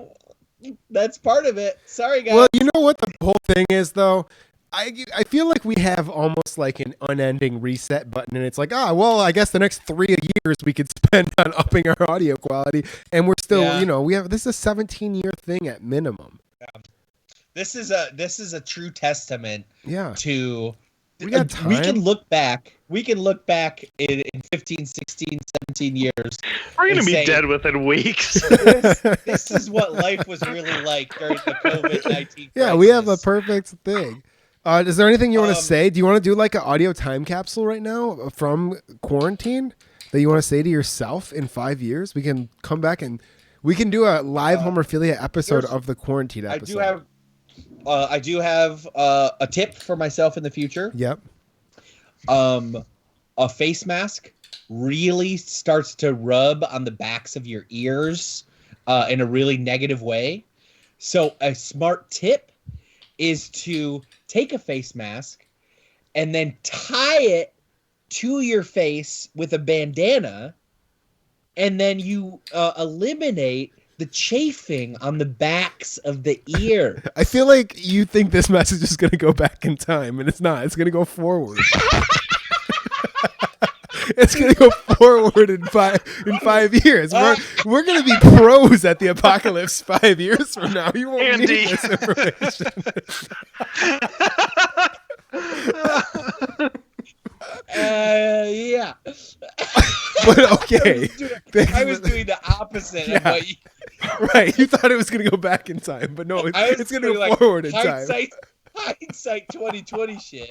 that's part of it. Sorry, guys. Well, you know what the whole thing is, though? I feel like we have almost like an unending reset button, and it's like, I guess the next 3 years we could spend on upping our audio quality, and we're still, we have this is a 17-year thing at minimum. Yeah. This is a true testament. Yeah. To we got time. We can look back in 15, 16, 17 years. We're going to be dead within weeks. This is what life was really like during the COVID-19 crisis. Yeah, we have a perfect thing. Is there anything you want to say? Do you want to do like an audio time capsule right now from quarantine that you want to say to yourself in 5 years? We can come back and we can do a live Homerphilia episode of the quarantine episode. I do have a tip for myself in the future. Yep. A face mask really starts to rub on the backs of your ears in a really negative way. So a smart tip is to take a face mask and then tie it to your face with a bandana, and then you eliminate the chafing on the backs of the ear. I feel like you think this message is going to go back in time, and it's not. It's going to go forward. It's going to go forward in 5 years. We're going to be pros at the apocalypse 5 years from now. You won't need this information. Yeah. But okay. I was doing the opposite of what you... Right. You thought it was going to go back in time, but no, it's going to go forward in time. Hindsight 2020 shit.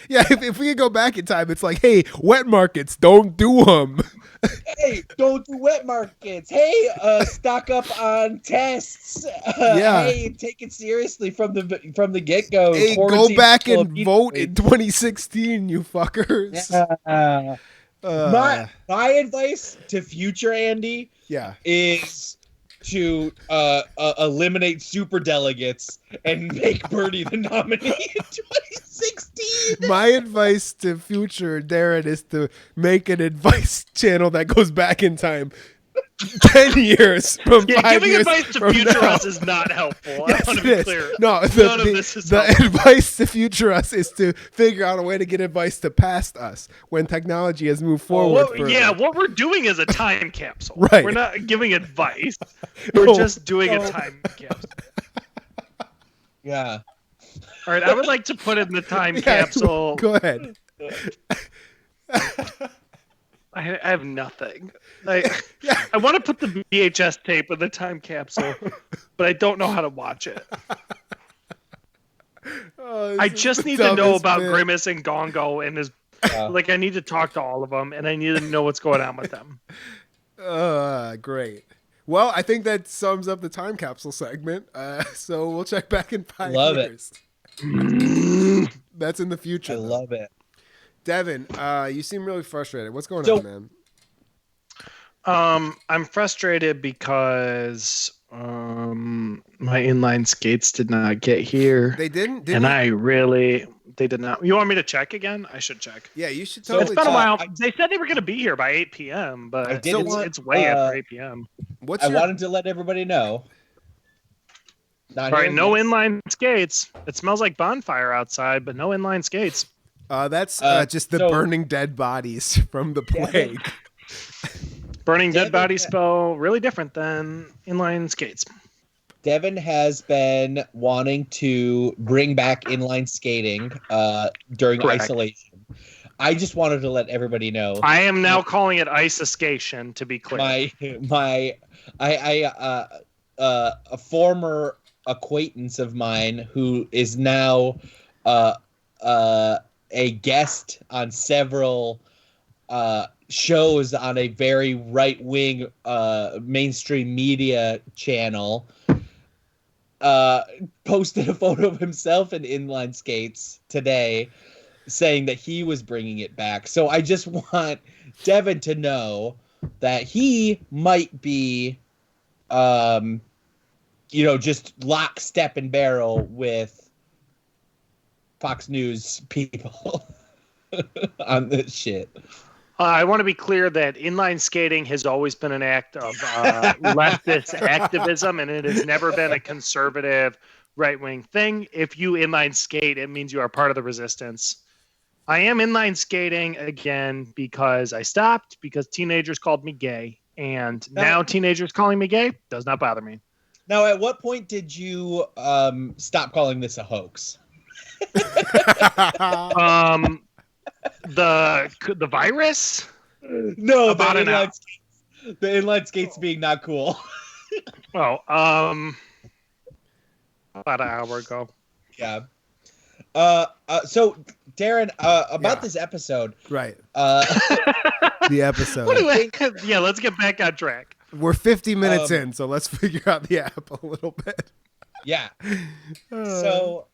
Yeah, if we could go back in time, it's like, hey, wet markets, don't do them. Hey, don't do wet markets. Hey, stock up on tests. Hey, take it seriously from the get go. Hey, go back and vote in 2016, you fuckers. My advice to future Andy, is to eliminate super delegates and make Bernie the nominee in 2016. My advice to future Darren is to make an advice channel that goes back in time 10 years from 5 years. Giving advice to future us is not helpful. Yes, I want to be clear. No, the advice to future us is to figure out a way to get advice to past us when technology has moved forward. What we're doing is a time capsule. Right. We're not giving advice. We're just doing a time capsule. Yeah. All right, I would like to put in the time capsule. Go ahead. I have nothing. I want to put the VHS tape in the time capsule, but I don't know how to watch it. I just need to know about Grimace and Gongo and his. I need to talk to all of them, and I need to know what's going on with them. Great. Well, I think that sums up the time capsule segment. So we'll check back in 5 years. That's in the future. I love it. Devin, you seem really frustrated. What's going on, man? I'm frustrated because my inline skates did not get here. They didn't? They did not. You want me to check again? I should check. Yeah, you should totally check. It's been a while. They said they were going to be here by 8 p.m., but it's way after 8 p.m. I wanted to let everybody know. All right, no inline skates. It smells like bonfire outside, but no inline skates. That's just the burning dead bodies from the plague. Burning dead bodies spell really different than inline skates. Devin has been wanting to bring back inline skating during isolation. I just wanted to let everybody know. I am now calling it ice-escation, to be clear. A former acquaintance of mine who is now uh, a guest on several shows on a very right-wing mainstream media channel, posted a photo of himself in inline skates today, saying that he was bringing it back. So I just want Devin to know that he might be, just lock, step, and barrel with Fox News people on this shit. I want to be clear that inline skating has always been an act of leftist activism, and it has never been a conservative right-wing thing. If you inline skate, it means you are part of the resistance. I am inline skating again because I stopped because teenagers called me gay, and now teenagers calling me gay does not bother me. Now, at what point did you stop calling this a hoax? The virus? No, About the inline skates being not cool. About an hour ago. Yeah. So Darren, about this episode, Right. The episode. Yeah, let's get back on track. We're 50 minutes in, so let's figure out the app a little bit. Yeah. So,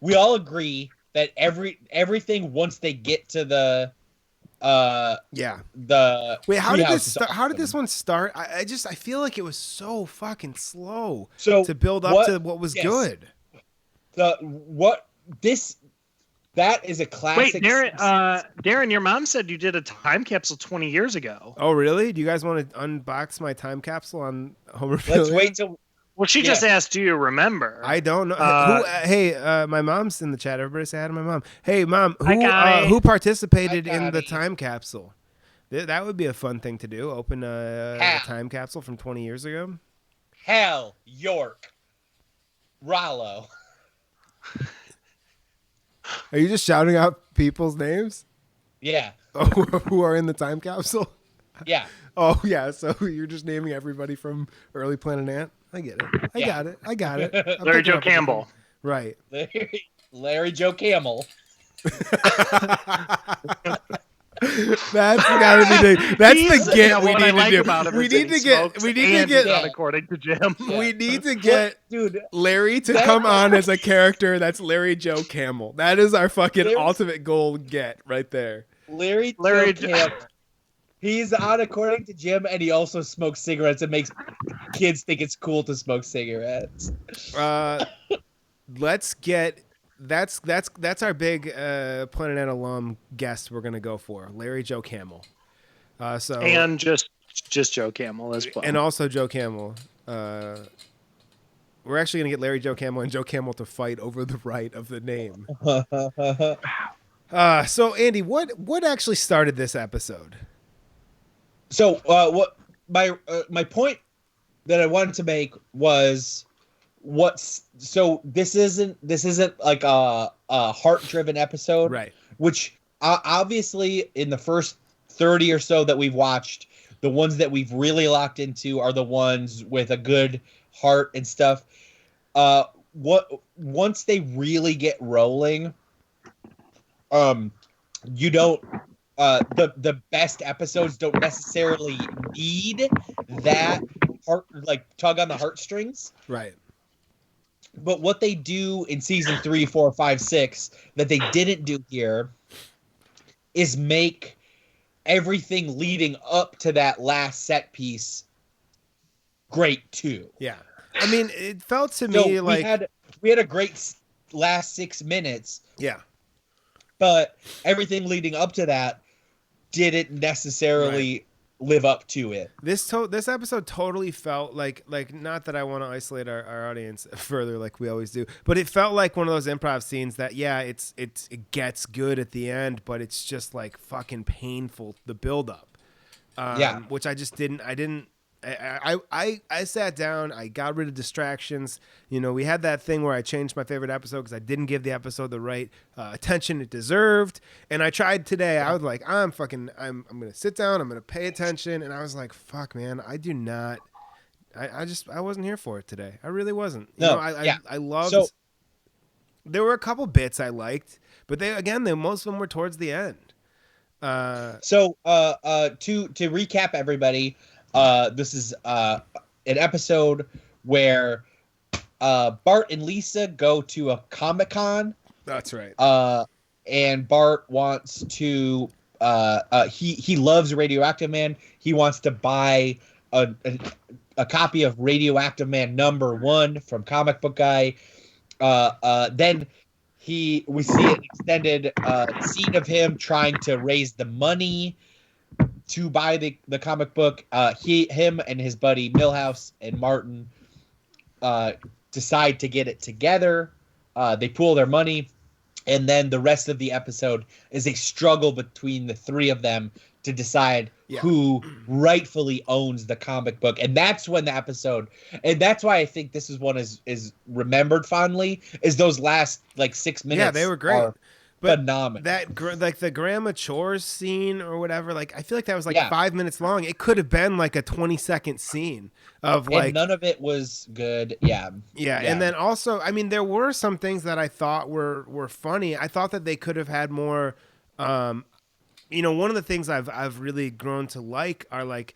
we all agree that everything once they get to the wait, how did this start? How did this one start? I feel like it was so fucking slow to build up to what was good. That is a classic. Wait, Darren, your mom said you did a time capsule 20 years ago. Oh, really? Do you guys want to unbox my time capsule on Homerphilia? Let's wait till. Well, she just asked, do you remember? I don't know. My mom's in the chat. Everybody say hi to my mom. Hey, Mom, who participated in the time capsule? That would be a fun thing to do. Open a time capsule from 20 years ago. Hal, York, Rollo. Are you just shouting out people's names? Yeah. Oh, who are in the time capsule? Yeah. Oh, yeah. So you're just naming everybody from early Planet Ant? I get it. I got it. Larry Joe Campbell. Right. Larry Joe Camel. That's gotta be the get we need to do. We need to get according to Jim. Yeah. We need to get dude, Larry to come on as a character that's Larry Joe Camel. That is our fucking ultimate goal get right there. Larry Joe Camel. He's on according to Jim, and he also smokes cigarettes and makes kids think it's cool to smoke cigarettes. Let's get that's our big Planet Ant alum guest we're gonna go for, Larry Joe Camel. And just Joe Camel as well, and also Joe Camel. We're actually gonna get Larry Joe Camel and Joe Camel to fight over the right of the name. So Andy, what actually started this episode? So what my point that I wanted to make was this isn't like a heart-driven episode, right? Which obviously in the first 30 or so that we've watched, the ones that we've really locked into are the ones with a good heart and stuff. Once they really get rolling, you don't. The best episodes don't necessarily need that heart, like tug on the heartstrings. Right. But what they do in season 3, 4, 5, 6 that they didn't do here is make everything leading up to that last set piece great too. Yeah. I mean, it felt to me like we had a great last 6 minutes. Yeah. But everything leading up to that didn't necessarily live up to it. This episode totally felt like not that I want to isolate our audience further like we always do, but it felt like one of those improv scenes that it gets good at the end, but it's just like fucking painful, the build up. Which I just didn't. I sat down, I got rid of distractions. You know, we had that thing where I changed my favorite episode because I didn't give the episode the right attention it deserved. And I tried today. I was like, I'm going to sit down. I'm going to pay attention. And I was like, fuck, man, I do not. I wasn't here for it today. I really wasn't. I loved. There were a couple bits I liked, but most of them were towards the end. So to recap everybody, this is an episode where Bart and Lisa go to a Comic-Con. That's right. And Bart wants to he loves Radioactive Man. He wants to buy a copy of Radioactive Man #1 from Comic Book Guy. Then we see an extended scene of him trying to raise the money to buy the comic book. Him and his buddy Milhouse and Martin decide to get it together. They pool their money, and then the rest of the episode is a struggle between the three of them to decide who rightfully owns the comic book. And that's when the episode, and that's why I think this is one is remembered fondly, is those last like 6 minutes. Yeah, they were great. But phenomenal. That like the grandma chores scene or whatever, like I feel like that was like 5 minutes long. It could have been like a 20-second scene of like, and none of it was good. Yeah. And then also, I mean, there were some things that I thought were funny. I thought that they could have had more. One of the things I've really grown to like are like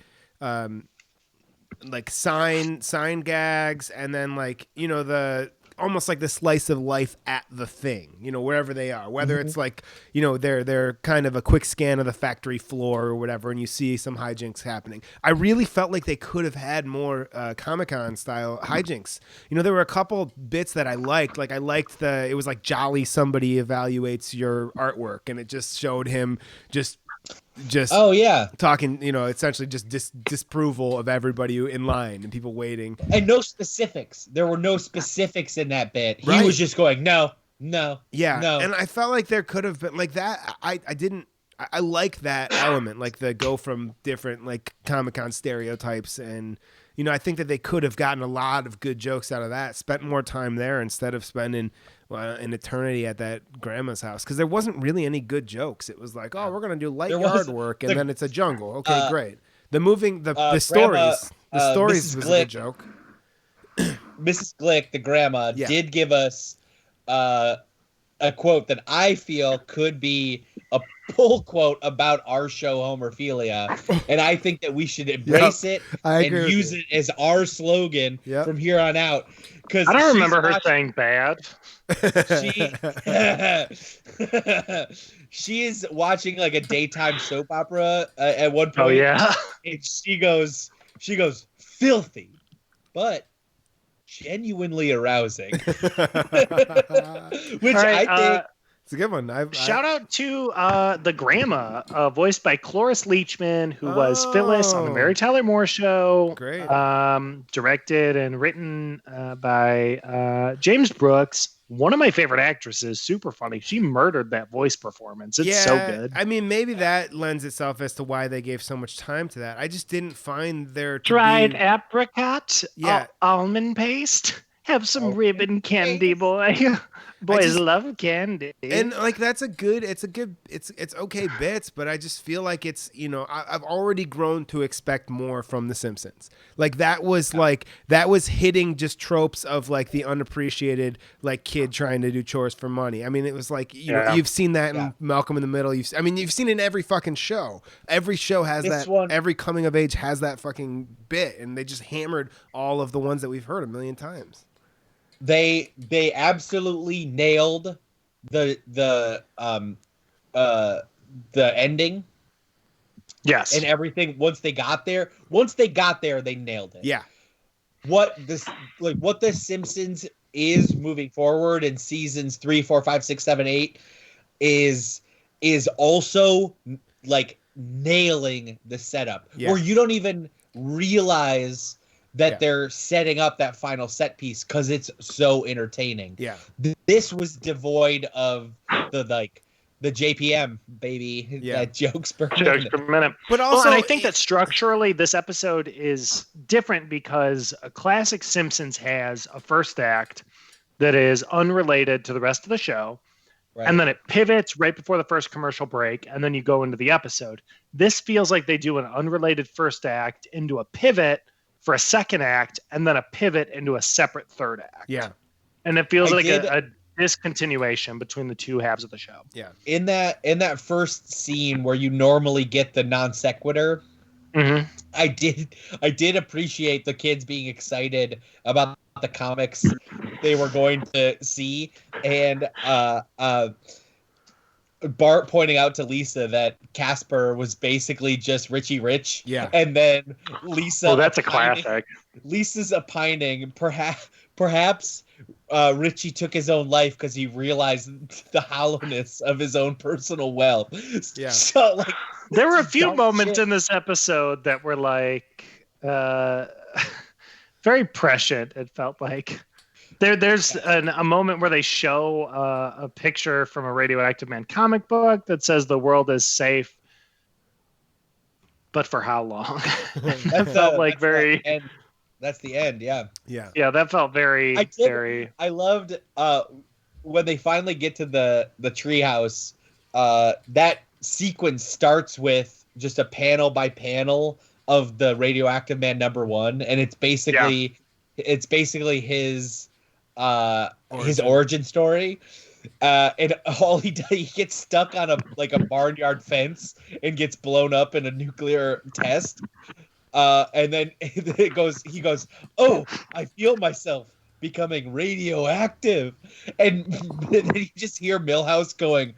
sign gags, and then like the almost like the slice of life at the thing, wherever they are, whether it's like, they're kind of a quick scan of the factory floor or whatever, and you see some hijinks happening. I really felt like they could have had more Comic-Con style hijinks. There were a couple bits that I liked. Like I liked it was like jolly somebody evaluates your artwork, and it just showed him just talking, essentially just disapproval of everybody in line and people waiting, and no specifics. There were no specifics in that bit. He Right. was just going no. And I felt like there could have been like that. I like that element, like the go from different like Comic-Con stereotypes, and I think that they could have gotten a lot of good jokes out of that, spent more time there instead of spending an eternity at that grandma's house, because there wasn't really any good jokes. It was like, oh, we're gonna do light yard work, and then it's a jungle. Okay, great. The stories was a good joke. Mrs. Glick, the grandma, did give us a quote that I feel could be a pull quote about our show Homerphilia, and I think that we should embrace it and use it as our slogan from here on out. Because I don't remember her saying bad. She is watching like a daytime soap opera at one point. Oh yeah, and she goes filthy, but genuinely arousing. Which right, I think it's a good one. Shout out to the grandma, voiced by Cloris Leachman, who was Phyllis on the Mary Tyler Moore Show. Great. Directed and written by James Brooks. One of my favorite actresses. Super funny. She murdered that voice performance. It's so good. I mean, maybe that lends itself as to why they gave so much time to that. I just didn't find there to dried be... apricot, almond paste. Have some ribbon candy, boy. Boys love candy. And like it's okay bits, but I just feel like it's, I've already grown to expect more from The Simpsons. Like that was hitting just tropes of like the unappreciated like kid trying to do chores for money. I mean, it was like you've seen that in Malcolm in the Middle. You've seen it in every fucking show. Every show has every coming of age has that fucking bit, and they just hammered all of the ones that we've heard a million times. They absolutely nailed the ending. Yes. And everything once they got there, they nailed it. Yeah. What the Simpsons is moving forward in seasons 3, 4, 5, 6, 7, 8 is also like nailing the setup where you don't even realize that they're setting up that final set piece because it's so entertaining. Yeah. This was devoid of the JPM, baby. That jokes per minute. But also, and I think that structurally this episode is different because a classic Simpsons has a first act that is unrelated to the rest of the show. Right. And then it pivots right before the first commercial break, and then you go into the episode. This feels like they do an unrelated first act into a pivot for a second act, and then a pivot into a separate third act. Yeah. And it feels like a discontinuation between the two halves of the show. Yeah. In that first scene where you normally get the non sequitur, Mm-hmm. I did appreciate the kids being excited about the comics they were going to see, and Bart pointing out to Lisa that Casper was basically just Richie Rich. Yeah. And then Lisa. Oh, that's a classic. Lisa's opining, perhaps Richie took his own life because he realized the hollowness of his own personal wealth. Yeah. So, like, there were a few dumb moments shit. in this episode that were like very prescient. It felt like there's a moment where they show a picture from a Radioactive Man comic book that says the world is safe, but for how long? That felt like very. That's the end. Yeah. Yeah. Yeah, that felt very. I loved when they finally get to the treehouse. That sequence starts with just a panel by panel of the Radioactive Man #1, and it's basically his origin story. And all he does, he gets stuck on a barnyard fence and gets blown up in a nuclear test. And then he goes, "Oh, I feel myself becoming radioactive." And then you just hear Milhouse going,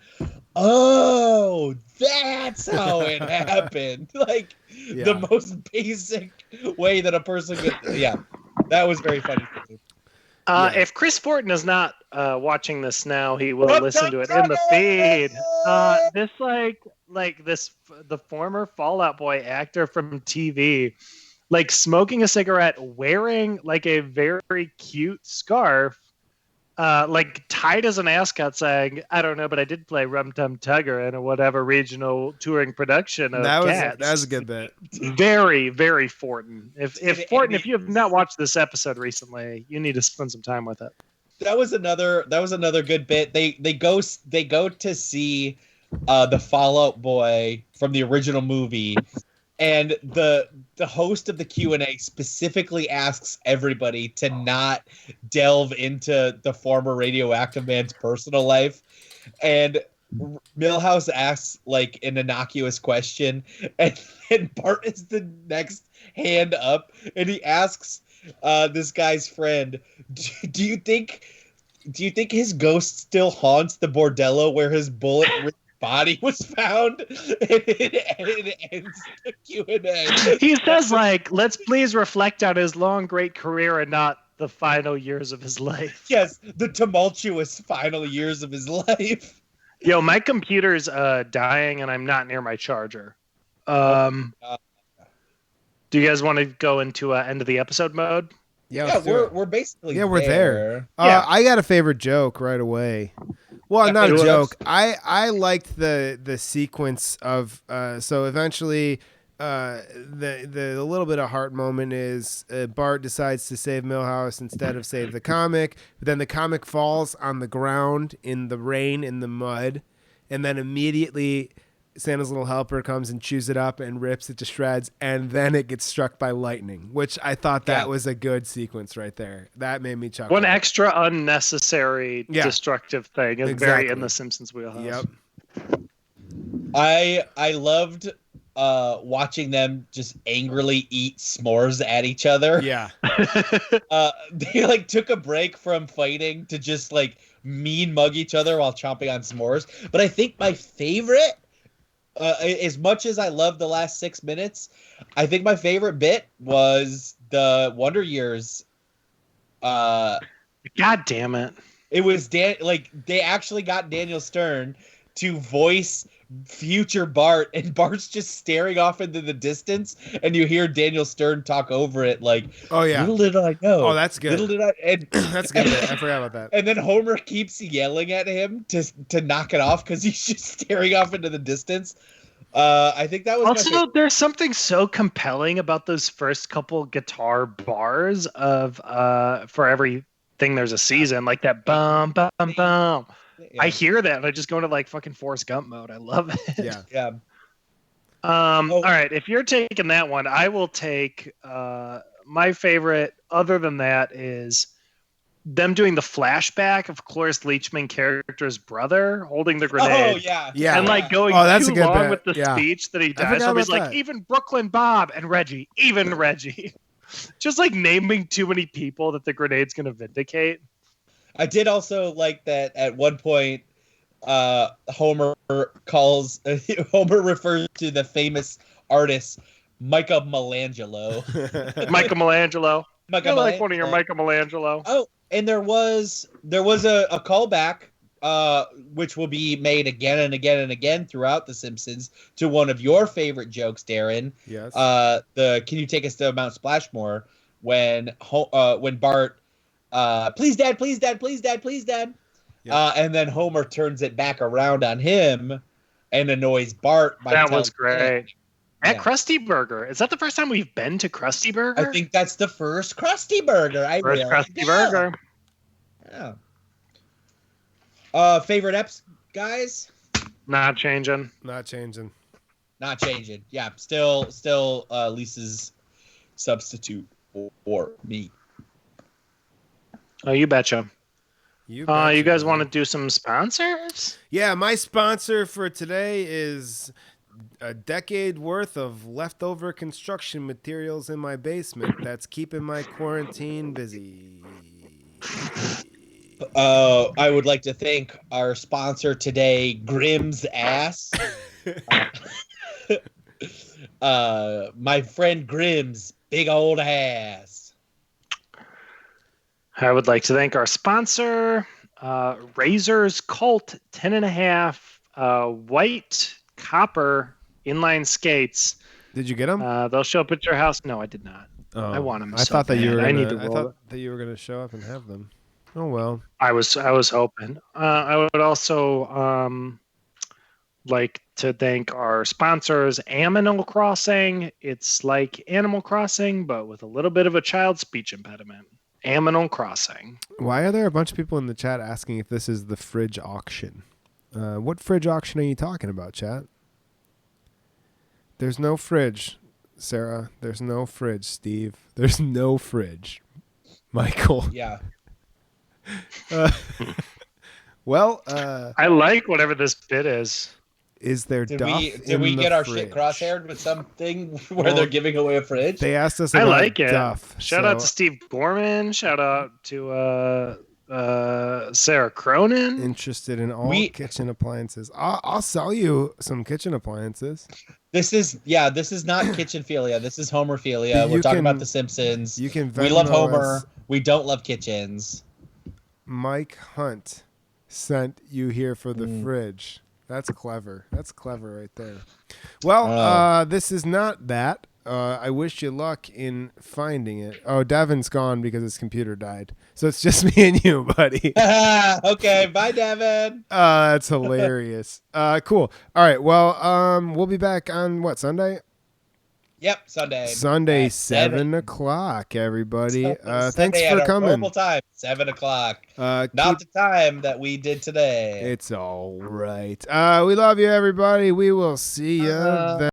"Oh, that's how it happened." Like, the most basic way that a person could. Yeah, that was very funny. If Chris Fortin is not watching this now, he will listen to it in the feed. The former Fall Out Boy actor from TV, like smoking a cigarette, wearing like a very cute scarf, like tight as an ascot, saying, "I don't know, but I did play Rum Tum Tugger in a whatever regional touring production of Cats." That was a good bit. Very, very Fortin. If you have not watched this episode recently, you need to spend some time with it. That was another good bit. They go to see the Fall Out Boy from the original movie, and the host of the Q&A specifically asks everybody to not delve into the former Radioactive Man's personal life, and Milhouse asks like an innocuous question, and Bart is the next hand up, and he asks this guy's friend, do you think his ghost still haunts the bordello where his bullet body was found? And it ends the Q&A. He says, like, let's please reflect on his long, great career and not the final years of his life. Yes, the tumultuous final years of his life. Yo, my computer's dying and I'm not near my charger. Do you guys want to go into end of the episode mode? Yeah, we're basically we're there. Yeah. I got a favorite joke right away. Well, not a joke. I liked the sequence of so eventually the little bit of heart moment is Bart decides to save Milhouse instead of save the comic. But then the comic falls on the ground in the rain, in the mud, and then immediately Santa's little helper comes and chews it up and rips it to shreds, and then it gets struck by lightning, which I thought that was a good sequence right there. That made me chuckle. One extra unnecessary destructive thing is very in the Simpsons wheelhouse. Yep. I loved watching them just angrily eat s'mores at each other. Yeah. They like took a break from fighting to just like mean mug each other while chomping on s'mores. But I think my favorite, as much as I love the last 6 minutes, I think my favorite bit was the Wonder Years. God damn it! It was they actually got Daniel Stern to voice future Bart, and Bart's just staring off into the distance, and you hear Daniel Stern talk over it like, "Oh yeah, little did I know." Oh, that's good. Little did I, and that's good. I forgot about that. And then Homer keeps yelling at him to knock it off because he's just staring off into the distance. I think that was also there's something so compelling about those first couple guitar bars of for everything there's a season, like that bum bum bum. Yeah. I hear that and I just go into like fucking Forrest Gump mode. I love it. Yeah. All right, if you're taking that one, I will take my favorite. Other than that is them doing the flashback of Cloris Leachman character's brother holding the grenade. Oh yeah, Yeah. And like going that's a too good long bit. with the Yeah. speech that he I does. forgot So he's about like, that. even Brooklyn Bob and Reggie, even Reggie. Just like naming too many people that the grenade's going to vindicate. I did also like that at one point. Homer refers to the famous artist Michael Michelangelo. Michelangelo. Michael I like one of your Michelangelo. Oh, and there was a callback, which will be made again and again and again throughout The Simpsons to one of your favorite jokes, Darren. Yes. Can you take us to Mount Splashmore when Bart, please dad, please dad, please dad, please dad. Yep. And then Homer turns it back around on him and annoys Bart. That was great. At Krusty Burger. Is that the first time we've been to Krusty Burger? I think that's the first Krusty Burger. Krusty Burger. Yeah. Favorite eps, guys? Not changing. Not changing. Yeah, still Lisa's substitute for me. Oh, you betcha. You guys want to do some sponsors? Yeah, my sponsor for today is a decade worth of leftover construction materials in my basement that's keeping my quarantine busy. I would like to thank our sponsor today, Grimm's Ass. My friend Grimm's big old ass. I would like to thank our sponsor, Razor's Cult 10.5 white copper inline skates. Did you get them? They'll show up at your house. No, I did not. Oh, I want them. I thought that you were. I thought that you were going to show up and have them. Oh well. I was hoping. I would also like to thank our sponsors, Aminal Crossing. It's like Animal Crossing, but with a little bit of a child speech impediment. Aminal Crossing. Why are there a bunch of people in the chat asking if this is the fridge auction? What fridge auction are you talking about, chat? There's no fridge, Sarah. There's no fridge, Steve. There's no fridge, Michael. Yeah. Well, I like whatever this bit is. Is there Did duff we get our fridge? shit crosshaired with something where they're giving away a fridge? They asked us I about like it. duff. Shout out to Steve Gorman. Shout out to Sarah Cronin. Interested in all kitchen appliances. I'll sell you some kitchen appliances. This is not Kitchenphilia. This is Homerphilia. We're talking about The Simpsons. We love Homer. We don't love kitchens. Mike Hunt sent you here for the fridge. That's clever. That's clever right there. Well, this is not that. I wish you luck in finding it. Oh, Devin's gone because his computer died. So it's just me and you, buddy. Okay, bye, Devin. That's hilarious. Cool. All right. Well, we'll be back on what, Sunday? Yep, Sunday. Sunday, 7 o'clock, everybody. Thanks Sunday for at coming. Normal time, 7 o'clock. Not the time that we did today. It's all right. We love you, everybody. We will see you then.